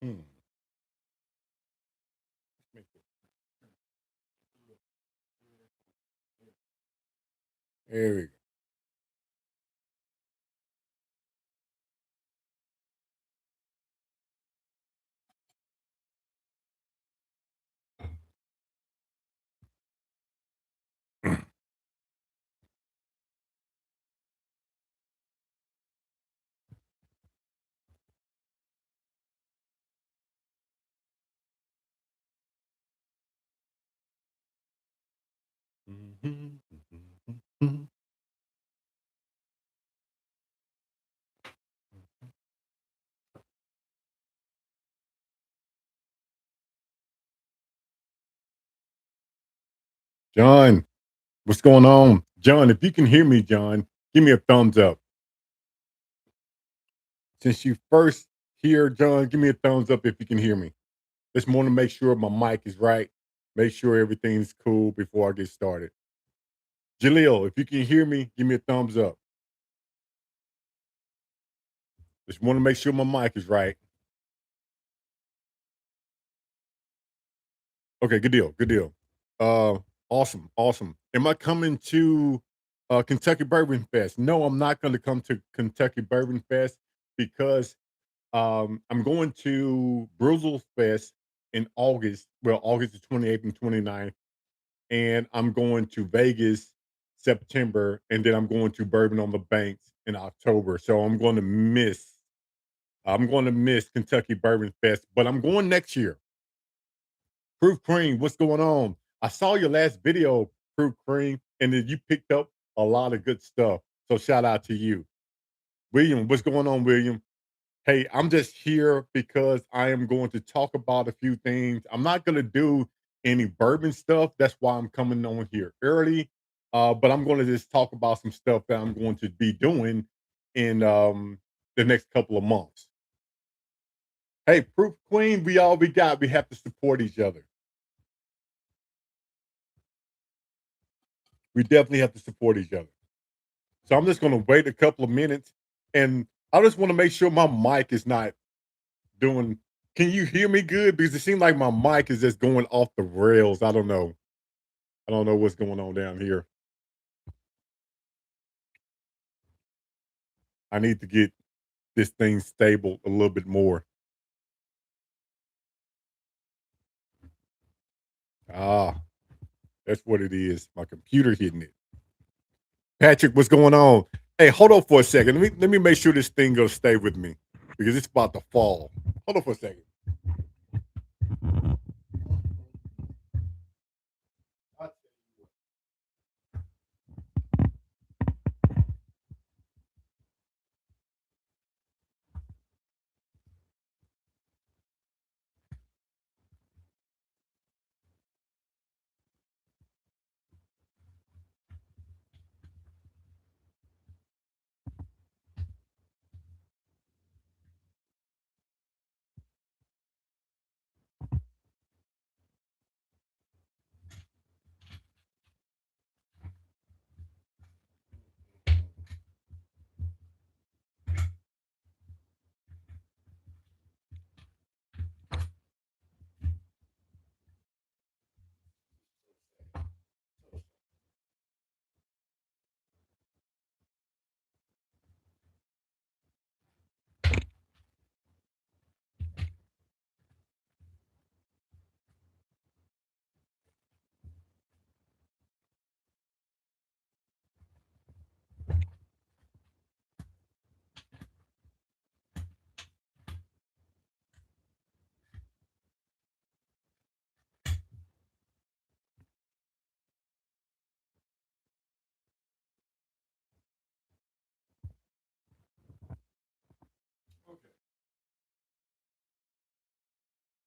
Hmm. Make it- There we go. Mhm, mhm, mhm. John, what's going on? John, if you can hear me, John, give me a thumbs up. Since you first here, John, give me a thumbs up if you can hear me. Just want to make sure my mic is right. Make sure everything's cool before I get started. Jaleel, if you can hear me, give me a thumbs up. Just want to make sure my mic is right. Okay, good deal. Good deal. Uh, awesome, awesome. Am I coming to Kentucky Bourbon Fest? No, I'm not going to come to Kentucky Bourbon Fest because I'm going to Brussels Fest in August. Well, August the 28th and 29th, and I'm going to Vegas September, and then I'm going to Bourbon on the Banks in October. So I'm going to miss. I'm going to miss Kentucky Bourbon Fest, but I'm going next year. Proof Cream, what's going on? I saw your last video, Proof Cream, and then you picked up a lot of good stuff. So shout out to you. William, what's going on, William? Hey, I'm just here because I am going to talk about a few things. I'm not going to do any bourbon stuff. That's why I'm coming on here early. But I'm going to just talk about some stuff that I'm going to be doing in the next couple of months. Hey, Proof Queen, we all we got. We have to support each other. We definitely have to support each other. So I'm just going to wait a couple of minutes, and I just want to make sure my mic is not doing. Can you hear me good? Because it seems like my mic is just going off the rails. I don't know. I don't know what's going on down here. I need to get this thing stable a little bit more. Ah, that's what it is. My computer hitting it. Patrick, what's going on? Hey, hold on for a second. Let me make sure this thing gonna stay with me because it's about to fall. Hold on for a second.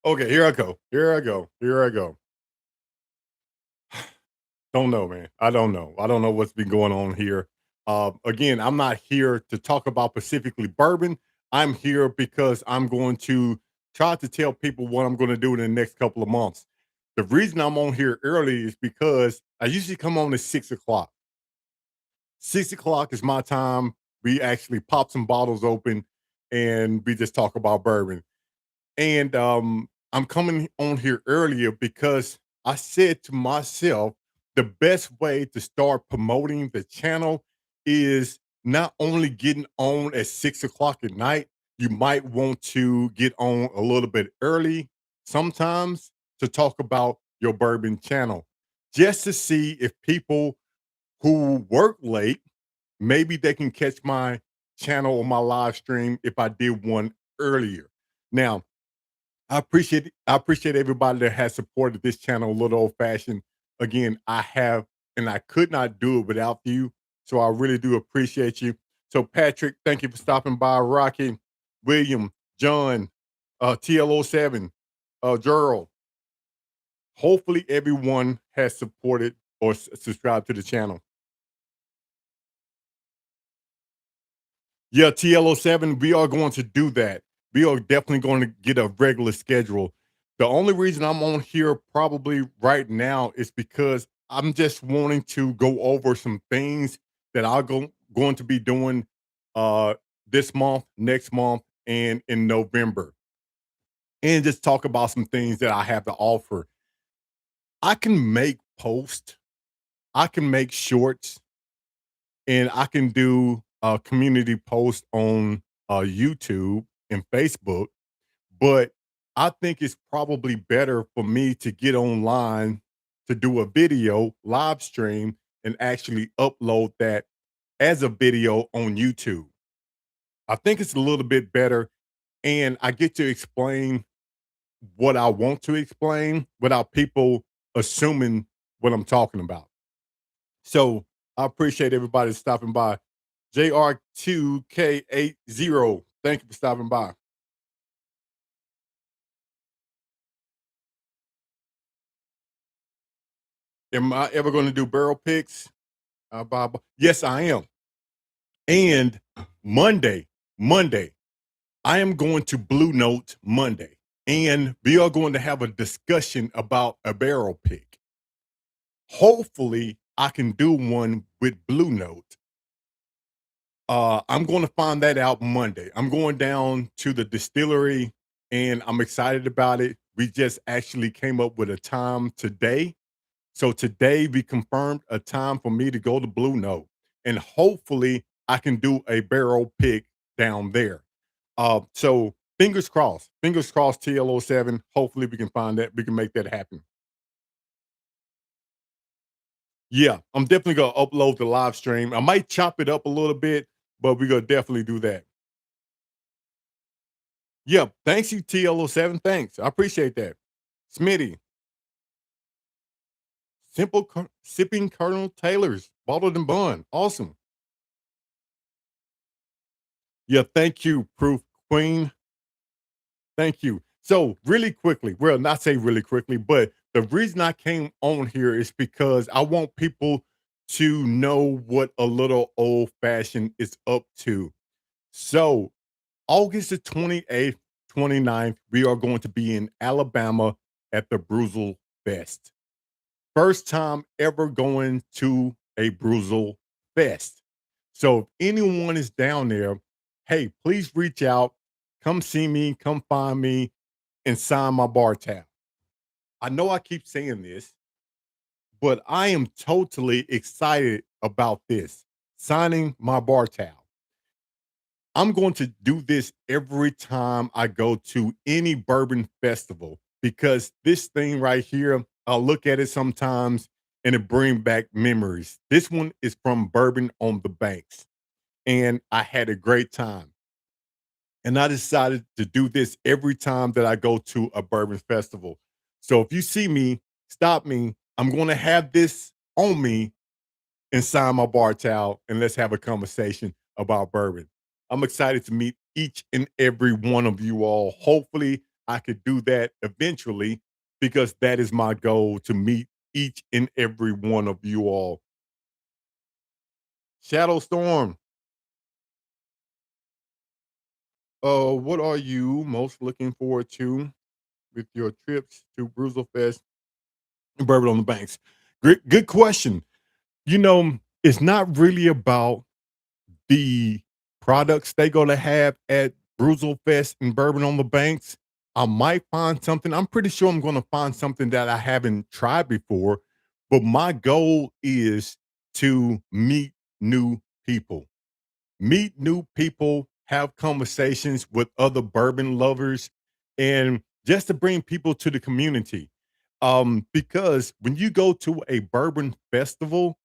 Okay, here I go. Here I go. Here I go. Don't know, man. I don't know. I don't know what's been going on here. Again, I'm not here to talk about specifically bourbon. I'm here because I'm going to try to tell people what I'm going to do in the next couple of months. The reason I'm on here early is because I usually come on at 6 o'clock. 6 o'clock is my time. We actually pop some bottles open and we just talk about bourbon. And I'm coming on here earlier because I said to myself, the best way to start promoting the channel is not only getting on at 6 o'clock at night, you might want to get on a little bit early sometimes to talk about your bourbon channel just to see if people who work late, maybe they can catch my channel or my live stream if I did one earlier. Now, I appreciate everybody that has supported this channel a little old fashioned. Again, I have and I could not do it without you. So I really do appreciate you. So Patrick, thank you for stopping by. Rocky, William, John, TLO7, Gerald. Hopefully everyone has supported or subscribed to the channel. Yeah, TLO7, we are going to do that. We are definitely going to get a regular schedule. The only reason I'm on here probably right now is because I'm just wanting to go over some things that going to be doing uh this month, next month, and in November. And just talk about some things that I have to offer. I can make posts, I can make shorts, and I can do a community post on YouTube and Facebook, but I think it's probably better for me to get online to do a video live stream and actually upload that as a video on YouTube. I think it's a little bit better, and I get to explain what I want to explain without people assuming what I'm talking about. So I appreciate everybody stopping by. JR2K80. Thank you for stopping by. Am I ever going to do barrel picks? Bob? Yes, I am. And Monday, Monday, I am going to Blue Note Monday. And we are going to have a discussion about a barrel pick. Hopefully, I can do one with Blue Note. I'm going to find that out Monday. I'm going down to the distillery and I'm excited about it. We just actually came up with a time today. So today we confirmed a time for me to go to Blue Note and hopefully I can do a barrel pick down there. So fingers crossed TLO7. Hopefully we can find that. We can make that happen. Yeah, I'm definitely gonna upload the live stream. I might chop it up a little bit, but we're gonna definitely do that. Yeah, thanks you, TLO7. Thanks. I appreciate that. Smitty, sipping Colonel Taylor's, bottled and bond. Awesome. Yeah, thank you, Proof Queen. Thank you. So, really quickly, well, not say really quickly, but the reason I came on here is because I want people to know what a little old fashioned is up to. So, August the 28th, 29th, we are going to be in Alabama at the Bruzel Fest. First time ever going to a Bruzel Fest. So if anyone is down there, hey, please reach out, come see me, come find me, and sign my bar tab. I know I keep saying this, but I am totally excited about this signing my bar tab. I'm going to do this every time I go to any bourbon festival because this thing right here, I'll look at it sometimes and it brings back memories. This one is from Bourbon on the Banks, and I had a great time. And I decided to do this every time that I go to a bourbon festival. So if you see me, stop me. I'm going to have this on me and sign my bar towel and let's have a conversation about bourbon. I'm excited to meet each and every one of you all. Hopefully, I could do that eventually because that is my goal to meet each and every one of you all. Shadow Storm, what are you most looking forward to with your trips to Bruzel Fest and Bourbon on the Banks? Good question. You know, it's not really about the products they gonna have at Bruzel Fest and Bourbon on the Banks. I might find something. I'm pretty sure I'm going to find something that I haven't tried before. But my goal is to meet new people, have conversations with other bourbon lovers, and just to bring people to the community. Because when you go to a bourbon festival,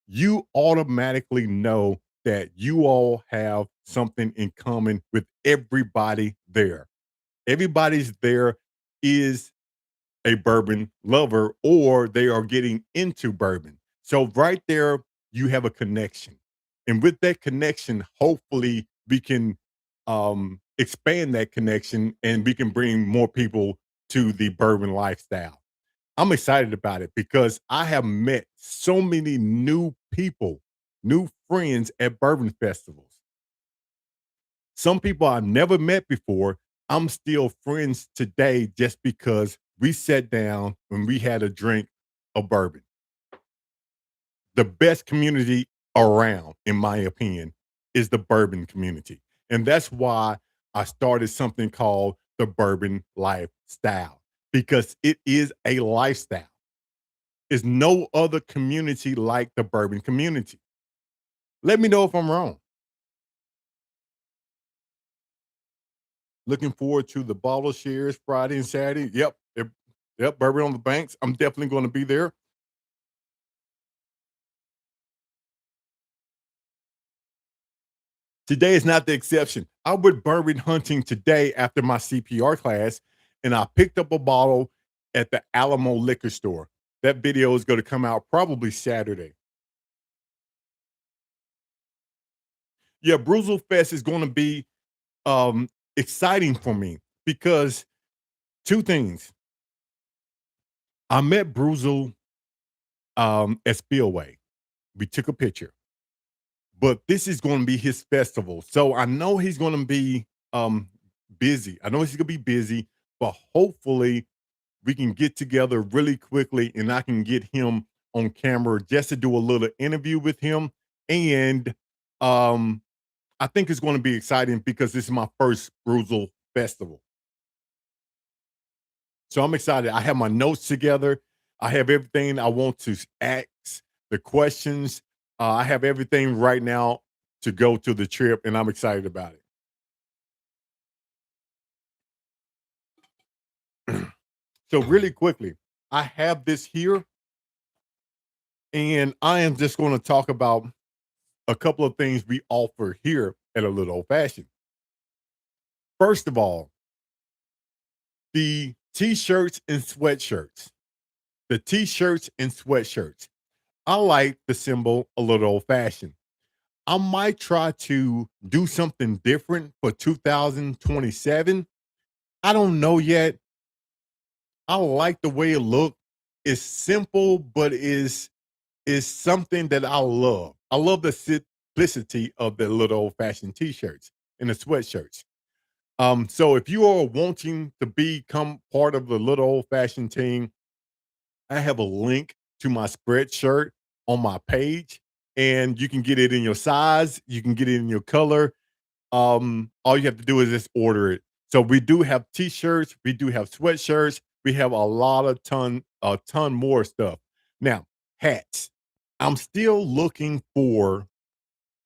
you automatically know that you all have something in common with everybody there. Everybody's there is a bourbon lover or they are getting into bourbon. So right there, you have a connection. And with that connection, hopefully we can expand that connection and we can bring more people to the bourbon lifestyle. I'm excited about it because I have met so many new people, new friends at bourbon festivals. Some people I've never met before, I'm still friends today just because we sat down and we had a drink of bourbon. The best community around, in my opinion, is the bourbon community. And that's why I started something called the Bourbon Lifestyle because it is a lifestyle. There's no other community like the bourbon community. Let me know if I'm wrong. Looking forward to the bottle shares Friday and Saturday. Yep, Bourbon on the Banks. I'm definitely going to be there. Today is not the exception. I went bourbon hunting today after my CPR class, and I picked up a bottle at the Alamo liquor store. That video is going to come out probably Saturday. Yeah, Bruzel Fest is going to be exciting for me because two things. I met Bruzel at Spillway. We took a picture, but this is going to be his festival. So I know he's going to be busy. I know he's going to be busy, but hopefully we can get together really quickly and I can get him on camera just to do a little interview with him. And um, I think it's going to be exciting because this is my first Bruzel festival. So I'm excited. I have my notes together. I have everything I want to ask, the questions. I have everything right now to go to the trip, and I'm excited about it. So, really quickly, I have this here, and I am just going to talk about a couple of things we offer here at a little old fashioned. First of all, the t-shirts and sweatshirts. The t-shirts and sweatshirts. I like the symbol a little old fashioned. I might try to do something different for 2027. I don't know yet. I like the way it looked. It's simple, but is something that I love. I love the simplicity of the little old fashioned t-shirts and the sweatshirts. So if you are wanting to become part of the little old fashioned team, I have a link to my spreadshirt on my page, and you can get it in your size, you can get it in your color. All you have to do is just order it. So we do have t-shirts, we do have sweatshirts, we have a ton more stuff. Now, hats. I'm still looking for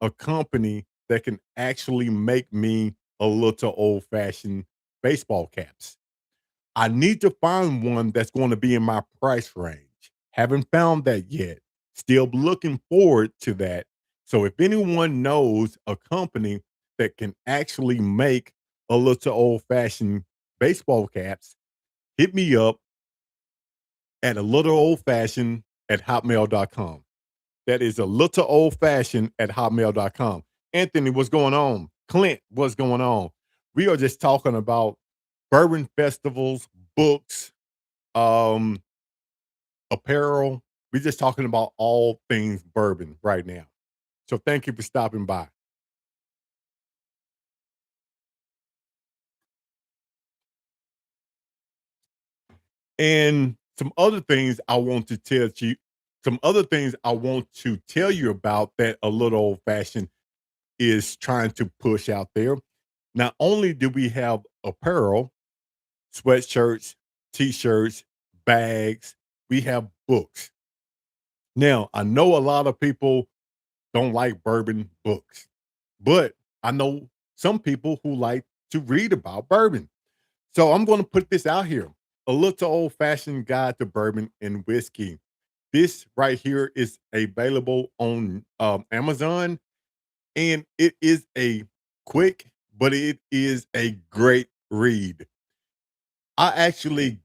a company that can actually make me a little old-fashioned baseball caps. I need to find one that's going to be in my price range. Haven't found that yet. Still looking forward to that. So if anyone knows a company that can actually make a little old fashioned baseball caps, hit me up at a little old fashioned at hotmail.com. That is a little old fashioned at hotmail.com. Anthony, what's going on? Clint, what's going on? We are just talking about bourbon festivals, books, um, apparel. We're just talking about all things bourbon right now. So thank you for stopping by. And some other things I want to tell you about that a little old fashioned is trying to push out there. Not only do we have apparel, sweatshirts, t-shirts, bags. We have books. Now, I know a lot of people don't like bourbon books, but I know some people who like to read about bourbon. So I'm going to put this out here. A little old fashioned guide to bourbon and whiskey. This right here is available on Amazon, and it is a quick, but it is a great read. I actually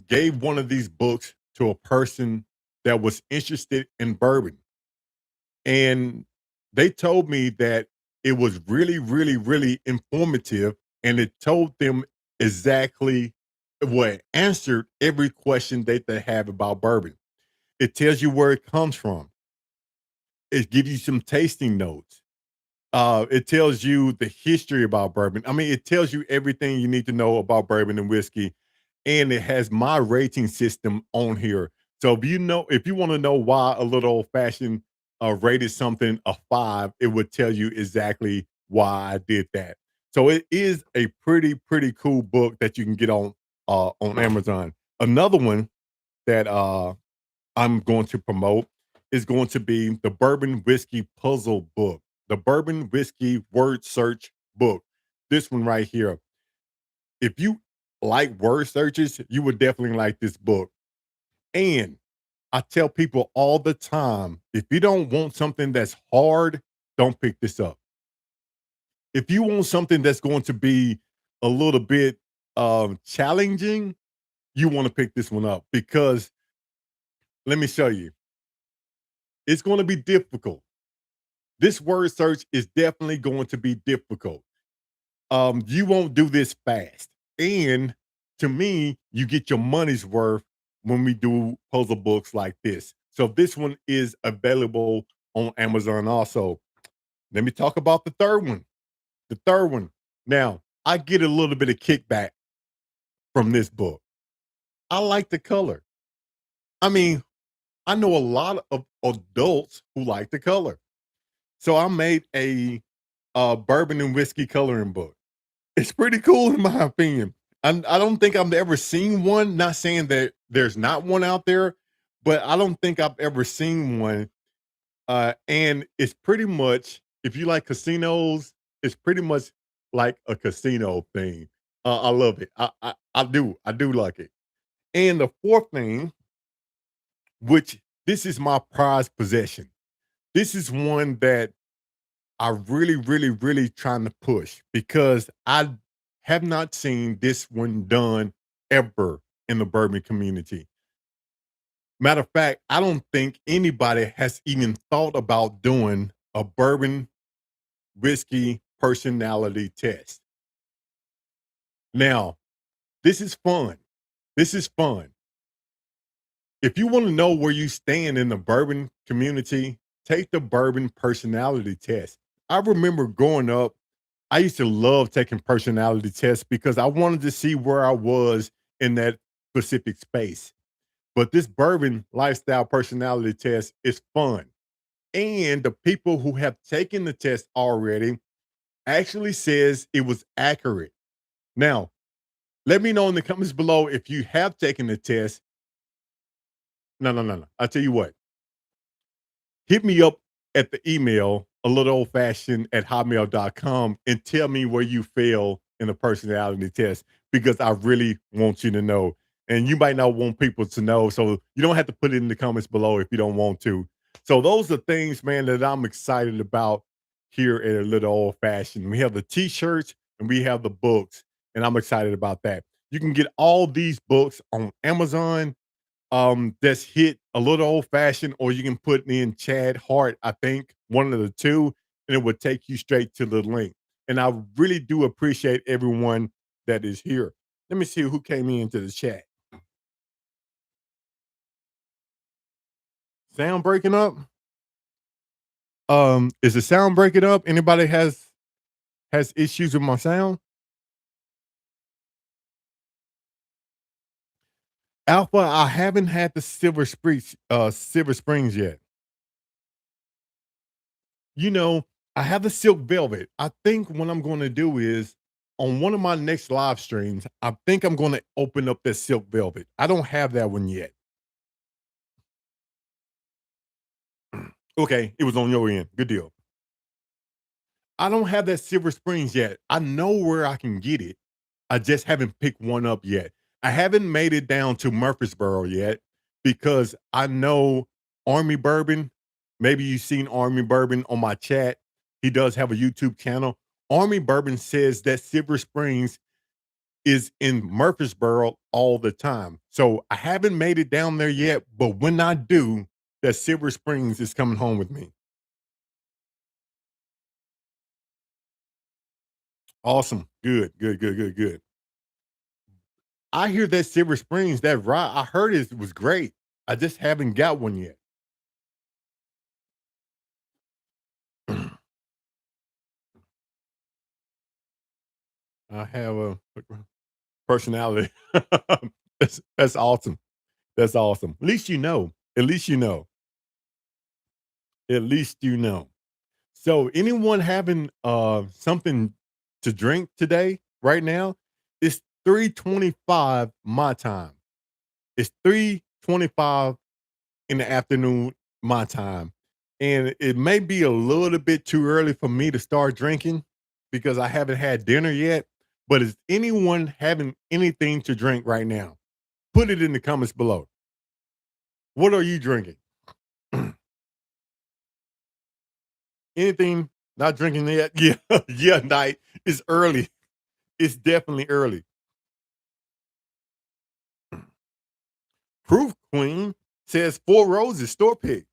gave one of these books to a person that was interested in bourbon, and they told me that it was really, really, really informative, and it told them exactly what answered every question that they have about bourbon. It tells you where it comes from. It gives you some tasting notes. It tells you the history about bourbon. I mean, it tells you everything you need to know about bourbon and whiskey, and it has my rating system on here. So if you want to know why a little old fashioned rated something a 5, it would tell you exactly why I did that. So it is a pretty cool book that you can get on Amazon. Another one that I'm going to promote is going to be the Bourbon Whiskey Puzzle Book, the Bourbon Whiskey Word Search Book. This one right here. If you like word searches, you would definitely like this book. And I tell people all the time, if you don't want something that's hard, don't pick this up. If you want something that's going to be a little bit challenging, you want to pick this one up because let me show you, it's going to be difficult. This word search is definitely going to be difficult. You won't do this fast. And to me, you get your money's worth when we do puzzle books like this. So this one is available on Amazon also. Let me talk about the third one. The third one. Now, I get a little bit of kickback from this book. I like the color. I mean, I know a lot of adults who like the color. So I made a bourbon and whiskey coloring book. It's pretty cool in my opinion. I don't think I've ever seen one, not saying that there's not one out there, but I don't think I've ever seen one, and it's pretty much if you like casinos, it's pretty much like a casino thing. I love it. I do like it. And the fourth thing, which this is my prized possession. This is one that I really trying to push because I have not seen this one done ever in the bourbon community. Matter of fact, I don't think anybody has even thought about doing a bourbon whiskey personality test. Now, this is fun. This is fun. If you want to know where you stand in the bourbon community, take the bourbon personality test. I remember growing up, I used to love taking personality tests because I wanted to see where I was in that specific space. But this bourbon lifestyle personality test is fun. And the people who have taken the test already actually says it was accurate. Now, let me know in the comments below if you have taken the test. No. I'll tell you what. Hit me up at the email a little old fashioned at hotmail.com and tell me where you fail in the personality test because I really want you to know. And you might not want people to know. So you don't have to put it in the comments below if you don't want to. So those are things, man, that I'm excited about here at a little old fashioned. We have the t-shirts and we have the books, and I'm excited about that. You can get all these books on Amazon that's hit a little old fashioned, or you can put in Chad Hart, I think, one of the two, and it would take you straight to the link. And I really do appreciate everyone that is here. Let me see who came into the chat. Sound breaking up? Is the sound breaking up? Anybody has issues with my sound? Alpha, I haven't had the Silver Springs yet. You know, I have the silk velvet. I think what I'm going to do is on one of my next live streams, I think I'm gonna open up that silk velvet. I don't have that one yet. Okay, it was on your end. Good deal. I don't have that Silver Springs yet. I know where I can get it. I just haven't picked one up yet. I haven't made it down to Murfreesboro yet because I know Army Bourbon. Maybe you've seen Army Bourbon on my chat. He does have a YouTube channel. Army Bourbon says that Silver Springs is in Murfreesboro all the time. So I haven't made it down there yet, but when I do, that Silver Springs is coming home with me. Awesome. Good, good, good, good, good. I hear that Silver Springs, that rye, I heard it was great. I just haven't got one yet. I have a personality. That's awesome. That's awesome. At least you know. At least you know. At least you know. So anyone having something to drink today, right now? It's 3:25 my time. It's 3:25 in the afternoon my time. And it may be a little bit too early for me to start drinking because I haven't had dinner yet. But is anyone having anything to drink right now? Put it in the comments below. What are you drinking? Anything not drinking yet? Yeah, yeah, night. It's early. It's definitely early. Proof Queen says Four Roses store pick.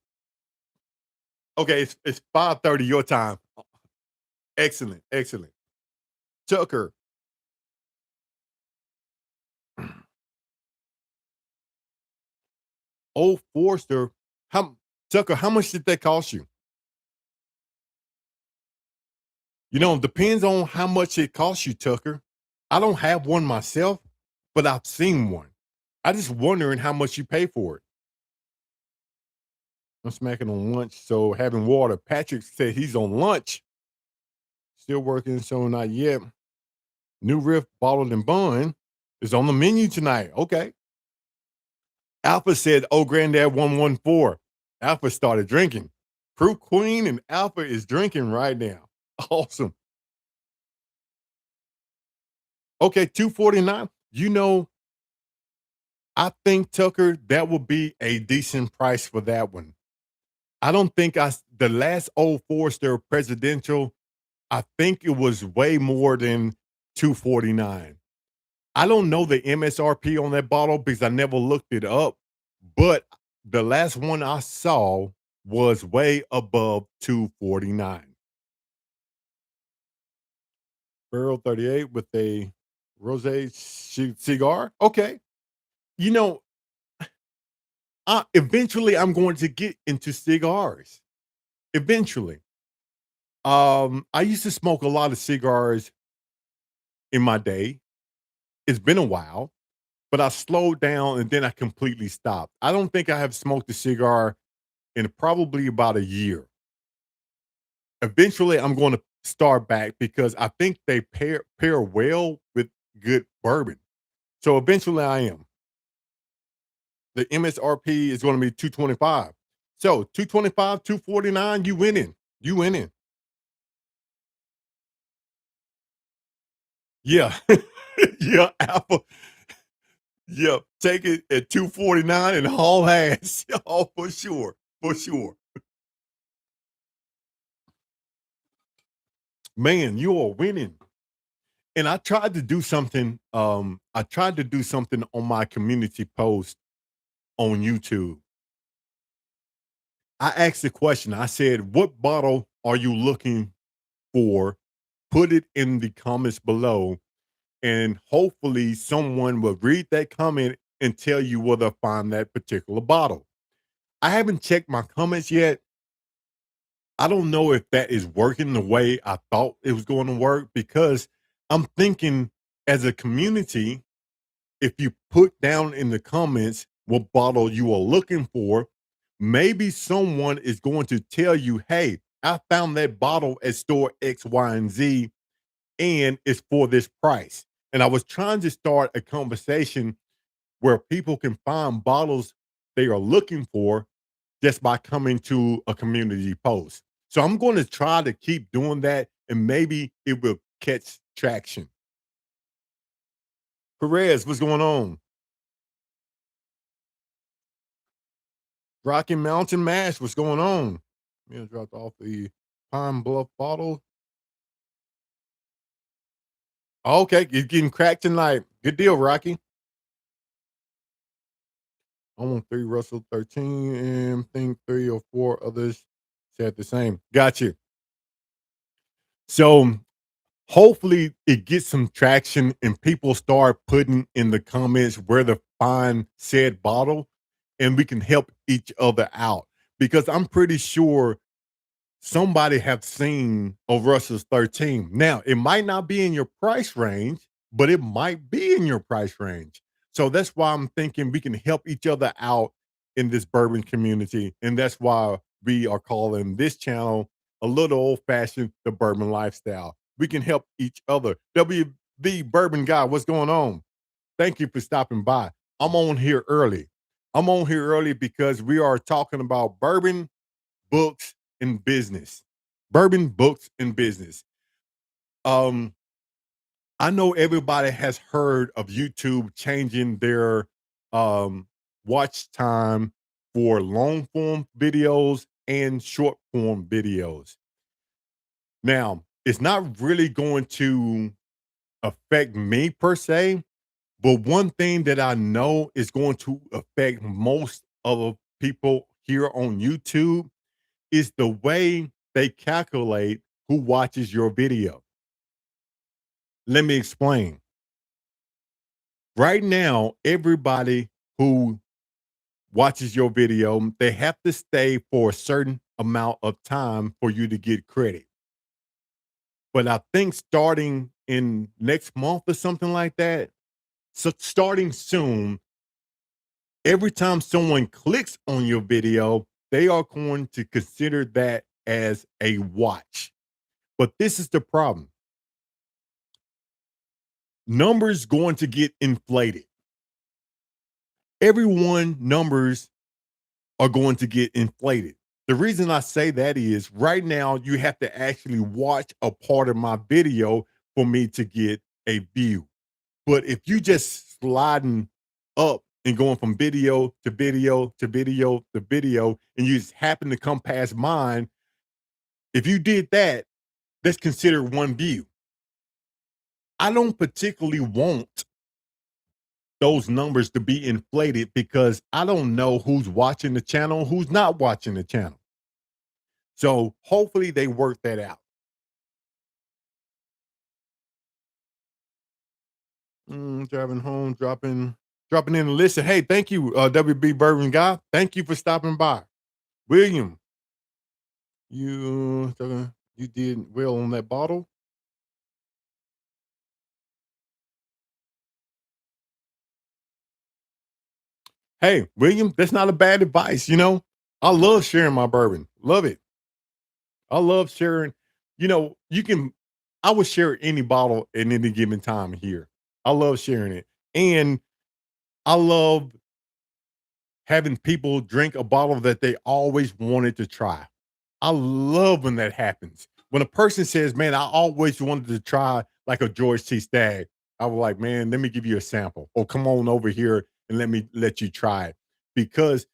Okay, it's 5:30 your time. Excellent, excellent. Tucker, Old Forester. How Tucker? How much did that cost you? You know, it depends on how much it costs you, Tucker. I don't have one myself, but I've seen one. I just wondering how much you pay for it. I'm smacking on lunch, so having water. Patrick said he's on lunch, still working, so not yet. New Riff Bottled and Bun is on the menu tonight. Okay. Alpha said, "Oh, Granddad 114." Alpha started drinking. Proof Queen and Alpha is drinking right now. Awesome. Okay, 249. You know, I think Tucker, that would be a decent price for that one. I don't think the last Old Forester presidential, I think it was way more than 249. I don't know the MSRP on that bottle because I never looked it up, but the last one I saw was way above 249. Barrel 38 with a rosé cigar. Okay. You know, eventually I'm going to get into cigars. Eventually. I used to smoke a lot of cigars in my day. It's been a while, but I slowed down and then I completely stopped. I don't think I have smoked a cigar in probably about a year. Eventually, I'm going to start back because I think they pair well with good bourbon. So eventually, I am. The MSRP is going to be 225. So 225, 249, you winning. You winning. Yeah. Yeah, Apple. Yeah, take it at 249 and haul ass. Oh, for sure. For sure. Man, you are winning. And I tried to do something. I tried to do something on my community post on YouTube. I asked the question. I said, "What bottle are you looking for? Put it in the comments below, and hopefully someone will read that comment and tell you where to find that particular bottle." I haven't checked my comments yet. I don't know if that is working the way I thought it was going to work because I'm thinking as a community, if you put down in the comments what bottle you are looking for, maybe someone is going to tell you, "Hey, I found that bottle at store X, Y, and Z. and it's for this price. And I was trying to start a conversation where people can find bottles they are looking for just by coming to a community post. So I'm going to try to keep doing that and maybe it will catch traction. Perez, what's going on? Rocky Mountain Mash, what's going on? Yeah, dropped off the Pine Bluff bottle. Okay, it's getting cracked tonight. Good deal, Rocky. I want three Russell 13 and think three or four others said the same. Got you. So hopefully it gets some traction and people start putting in the comments where to find said bottle and we can help each other out because I'm pretty sure somebody have seen a Russell's 13. Now, it might not be in your price range, but it might be in your price range. So that's why I'm thinking we can help each other out in this bourbon community. And that's why we are calling this channel a little old fashioned the bourbon lifestyle. We can help each other. WB Bourbon Guy, what's going on? Thank you for stopping by. I'm on here early. I'm on here early because we are talking about bourbon, books, and business. Bourbon, books, and business. Um, I know everybody has heard of YouTube changing their um watch time for long form videos and short form videos. Now, it's not really going to affect me per se, but one thing that I know is going to affect most of the people here on YouTube is the way they calculate who watches your video. Let me explain. Right now, everybody who watches your video, they have to stay for a certain amount of time for you to get credit. But I think starting in next month or something like that, so starting soon, every time someone clicks on your video, they are going to consider that as a watch. But this is the problem. Numbers going to get inflated. Everyone numbers are going to get inflated. The reason I say that is right now you have to actually watch a part of my video for me to get a view. But if you just sliding up and going from video to video to video to video, and you just happen to come past mine, if you did that, that's considered one view. I don't particularly want those numbers to be inflated because I don't know who's watching the channel, who's not watching the channel. So hopefully they work that out. Driving home, dropping in a listen. Hey, thank you, WB Bourbon Guy. Thank you for stopping by. William, you did well on that bottle. Hey, William, that's not a bad advice. I love sharing my bourbon. Love it. I love sharing. You can. I would share any bottle at any given time here. I love sharing it, and I love having people drink a bottle that they always wanted to try. I love when that happens. When a person says, "Man, I always wanted to try like a George T. Stagg," I was like, "Man, let me give you a sample. Or come on over here and let you try it," because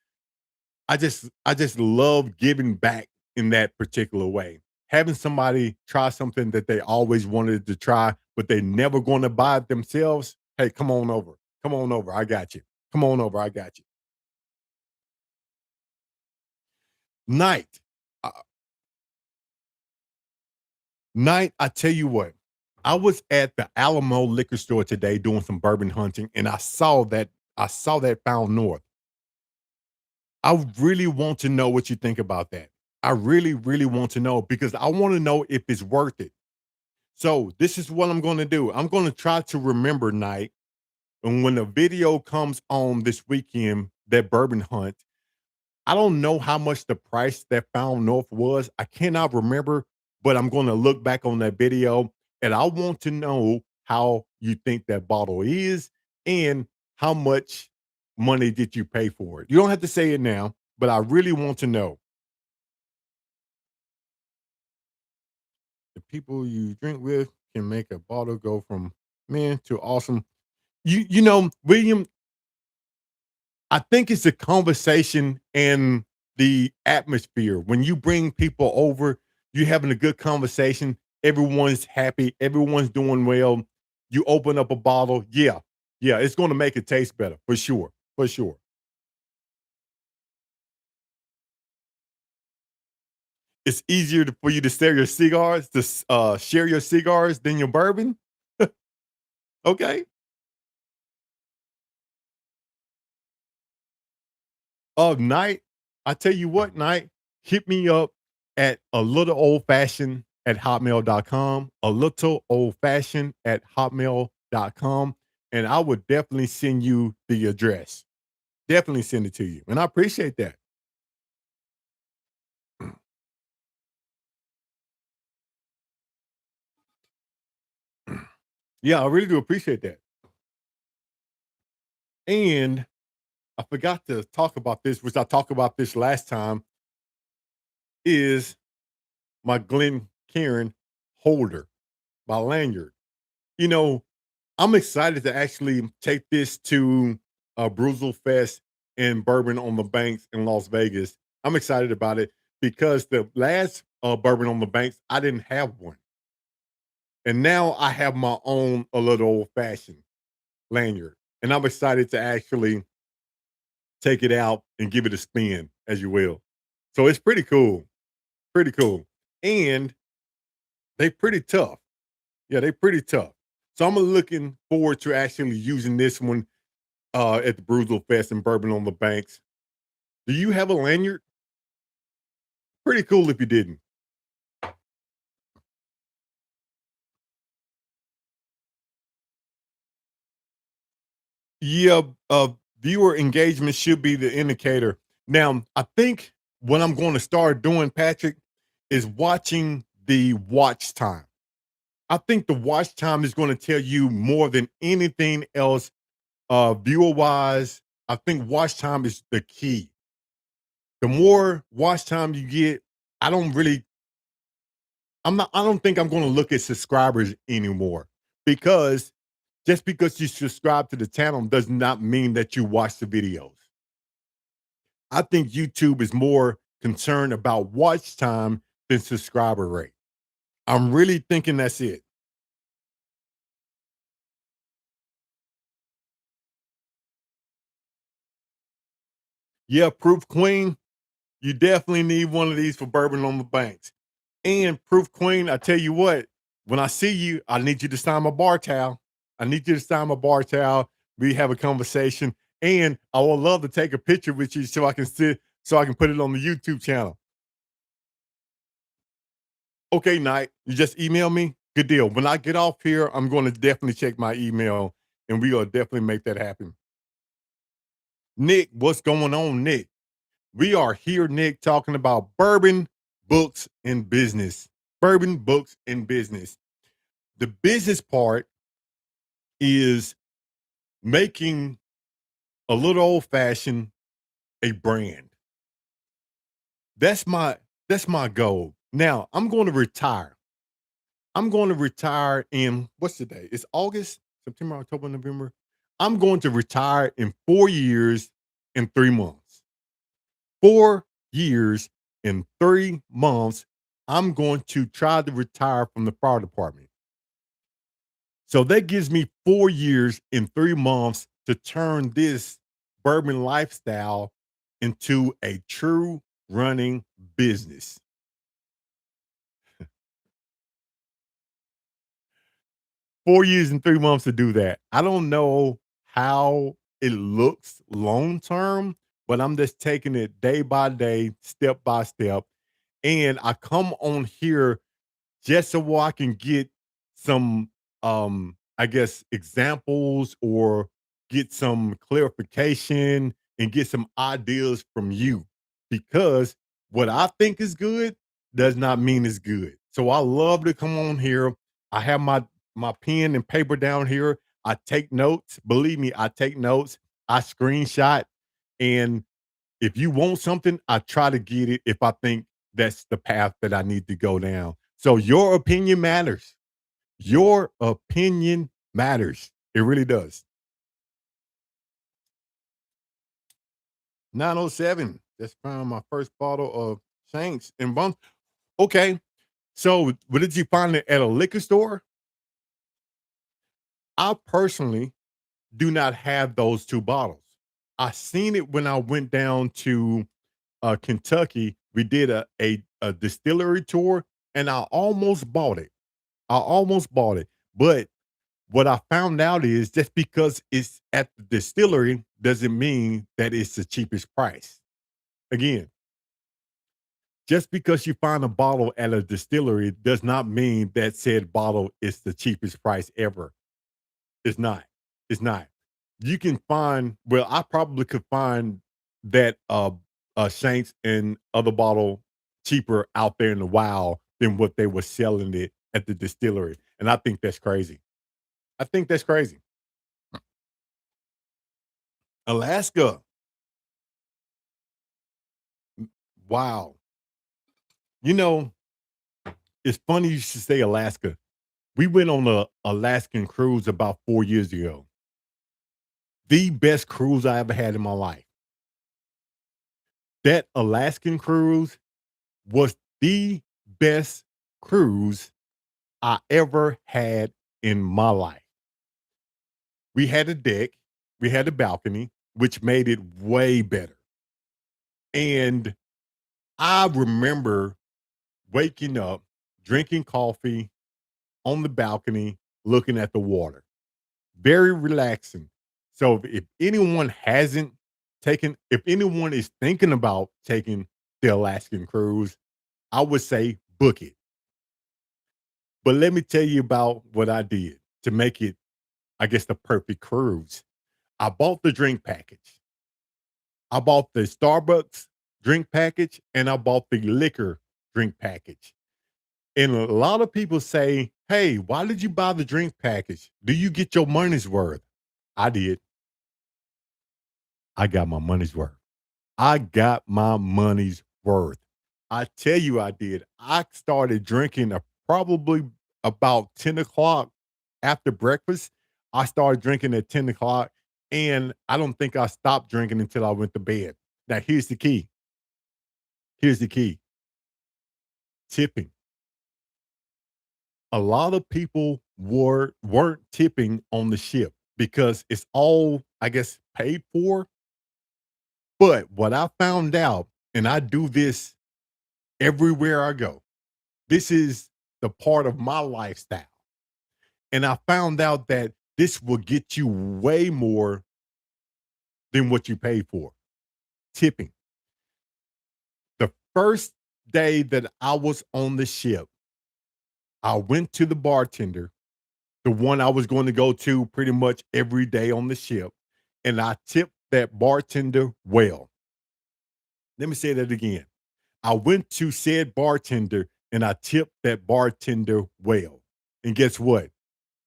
I just love giving back in that particular way. Having somebody try something that they always wanted to try, but they never going to buy it themselves. Hey, come on over. Come on over. I got you. Come on over. I got you. Night. Uh, Night, I tell you what. I was at the Alamo liquor store today doing some bourbon hunting and I saw that found north. I really want to know what you think about that. I really, really want to know because I want to know if it's worth it. So this is what I'm going to do. I'm going to try to remember night, and when the video comes on this weekend, that bourbon hunt. I don't know how much the price that found north was. I cannot remember, but I'm going to look back on that video and I want to know how you think that bottle is and how much money did you pay for it. You don't have to say it now, but I really want to know. The people you drink with can make a bottle go from man to awesome. William, I think it's the conversation and the atmosphere. When you bring people over, you're having a good conversation, everyone's happy, everyone's doing well. You open up a bottle, yeah, yeah, it's gonna make it taste better for sure, for sure. It's easier for you to share your cigars than your bourbon? Okay. Night, I tell you what, Night, hit me up at a little old fashioned at hotmail.com, a little old fashioned at hotmail.com, and I would definitely send you the address. Definitely send it to you. And I appreciate that. Yeah, I really do appreciate that. And I forgot to talk about this, which I talked about this last time, is my Glen Karen holder, my lanyard. You know, I'm excited to actually take this to Bruzel Fest and Bourbon on the Banks in Las Vegas. I'm excited about it because the last Bourbon on the Banks, I didn't have one. And now I have my own a little old fashioned lanyard. And I'm excited to actually take it out and give it a spin, as you will. So it's pretty cool. Pretty cool. And they pretty tough. Yeah, they pretty tough. So I'm looking forward to actually using this one at the Bruzel Fest and Bourbon on the Banks. Do you have a lanyard? Pretty cool if you didn't. Yeah, viewer engagement should be the indicator. Now, I think what I'm going to start doing, Patrick, is watching the watch time. I think the watch time is going to tell you more than anything else, viewer wise. I think watch time is the key. The more watch time you get, I don't really I don't think I'm gonna look at subscribers anymore because just because you subscribe to the channel does not mean that you watch the videos. I think YouTube is more concerned about watch time than subscriber rate. I'm really thinking that's it. Yeah, Proof Queen, you definitely need one of these for Bourbon on the Banks. And Proof Queen, I tell you what, when I see you, I need you to sign my bar towel. I need you to sign my bar towel. We have a conversation. And I would love to take a picture with you so I can put it on the YouTube channel. Okay, Knight, you just email me. Good deal. When I get off here, I'm going to definitely check my email and we will definitely make that happen. Nick, what's going on, Nick? We are here, Nick, talking about bourbon, books, and business. Bourbon, books, and business. The business part is making a little old fashioned a brand. That's my that's my goal. Now I'm going to retire. I'm going to retire in what's the day? It's August, September, October, November. I'm going to retire in 4 years and 3 months. 4 years and 3 months. I'm going to try to retire from the fire department. So that gives me 4 years and 3 months to turn this bourbon lifestyle into a true running business. 4 years and 3 months to do that. I don't know how it looks long term, but I'm just taking it day by day, step by step. And I come on here just so I can get some I guess examples or get some clarification and get some ideas from you because what I think is good does not mean it's good. So I love to come on here. I have my pen and paper down here. I take notes. Believe me, I take notes. I screenshot, and if you want something, I try to get it if I think that's the path that I need to go down. So your opinion matters. Your opinion matters. It really does. 907. Just found my first bottle of Shanks and Bums. Okay. So, what did you find it at a liquor store? I personally do not have those 2 bottles. I seen it when I went down to, Kentucky. We did a distillery tour, and I almost bought it. I almost bought it, but what I found out is just because it's at the distillery doesn't mean that it's the cheapest price. Again, just because you find a bottle at a distillery does not mean that said bottle is the cheapest price ever. It's not. It's not. You can find well, I probably could find that Shanks and other bottle cheaper out there in the wild than what they were selling it at the distillery. And I think that's crazy. I think that's crazy. Alaska. Wow. You know, it's funny you should say Alaska. We went on a Alaskan cruise about 4 years ago. The best cruise I ever had in my life. That Alaskan cruise was the best cruise I ever had in my life. We had a deck, we had a balcony, which made it way better. And I remember waking up, drinking coffee on the balcony, looking at the water. Very relaxing. So if anyone hasn't if anyone is thinking about taking the Alaskan cruise, I would say book it. But let me tell you about what I did to make it, I guess, the perfect cruise. I bought the drink package. I bought the Starbucks drink package and I bought the liquor drink package. And a lot of people say, "Hey, why did you buy the drink package? Do you get your money's worth?" I did. I got my money's worth. I got my money's worth. I tell you I did. I started drinking probably about 10 o'clock after breakfast. I started drinking at 10 o'clock, and I don't think I stopped drinking until I went to bed. Now, here's the key. Here's the key. Tipping. A lot of people weren't tipping on the ship because it's all, I guess, paid for. But what I found out, and I do this everywhere I go. This is the part of my lifestyle. And I found out that this will get you way more than what you pay for. Tipping. The first day that I was on the ship, I went to the bartender, the one I was going to go to pretty much every day on the ship, and I tipped that bartender well. Let me say that again. I went to said bartender and I tipped that bartender well. And guess what?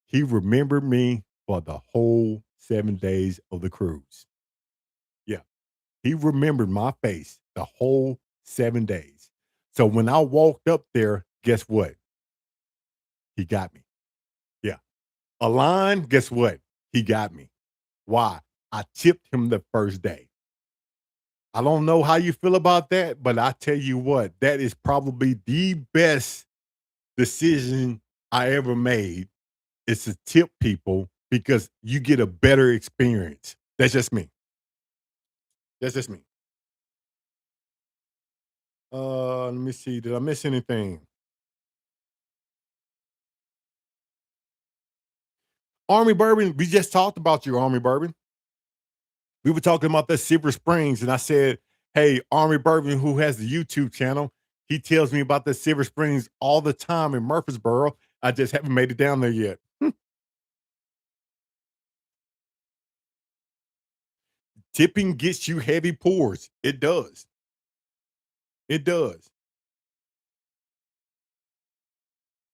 He remembered me for the whole 7 days of the cruise. Yeah, he remembered my face the whole 7 days. So when I walked up there, guess what? He got me. Yeah. A line, guess what? He got me. Why? I tipped him the first day. I don't know how you feel about that, but I tell you what, that is probably the best decision I ever made is to tip people because you get a better experience. That's just me. That's just me. Let me see. Did I miss anything? Army bourbon. We just talked about your Army bourbon. We were talking about the Silver Springs, and I said, "Hey, Army bourbon, who has the YouTube channel, he tells me about the Silver Springs all the time in Murfreesboro. I just haven't made it down there yet." Tipping gets you heavy pours. It does. It does.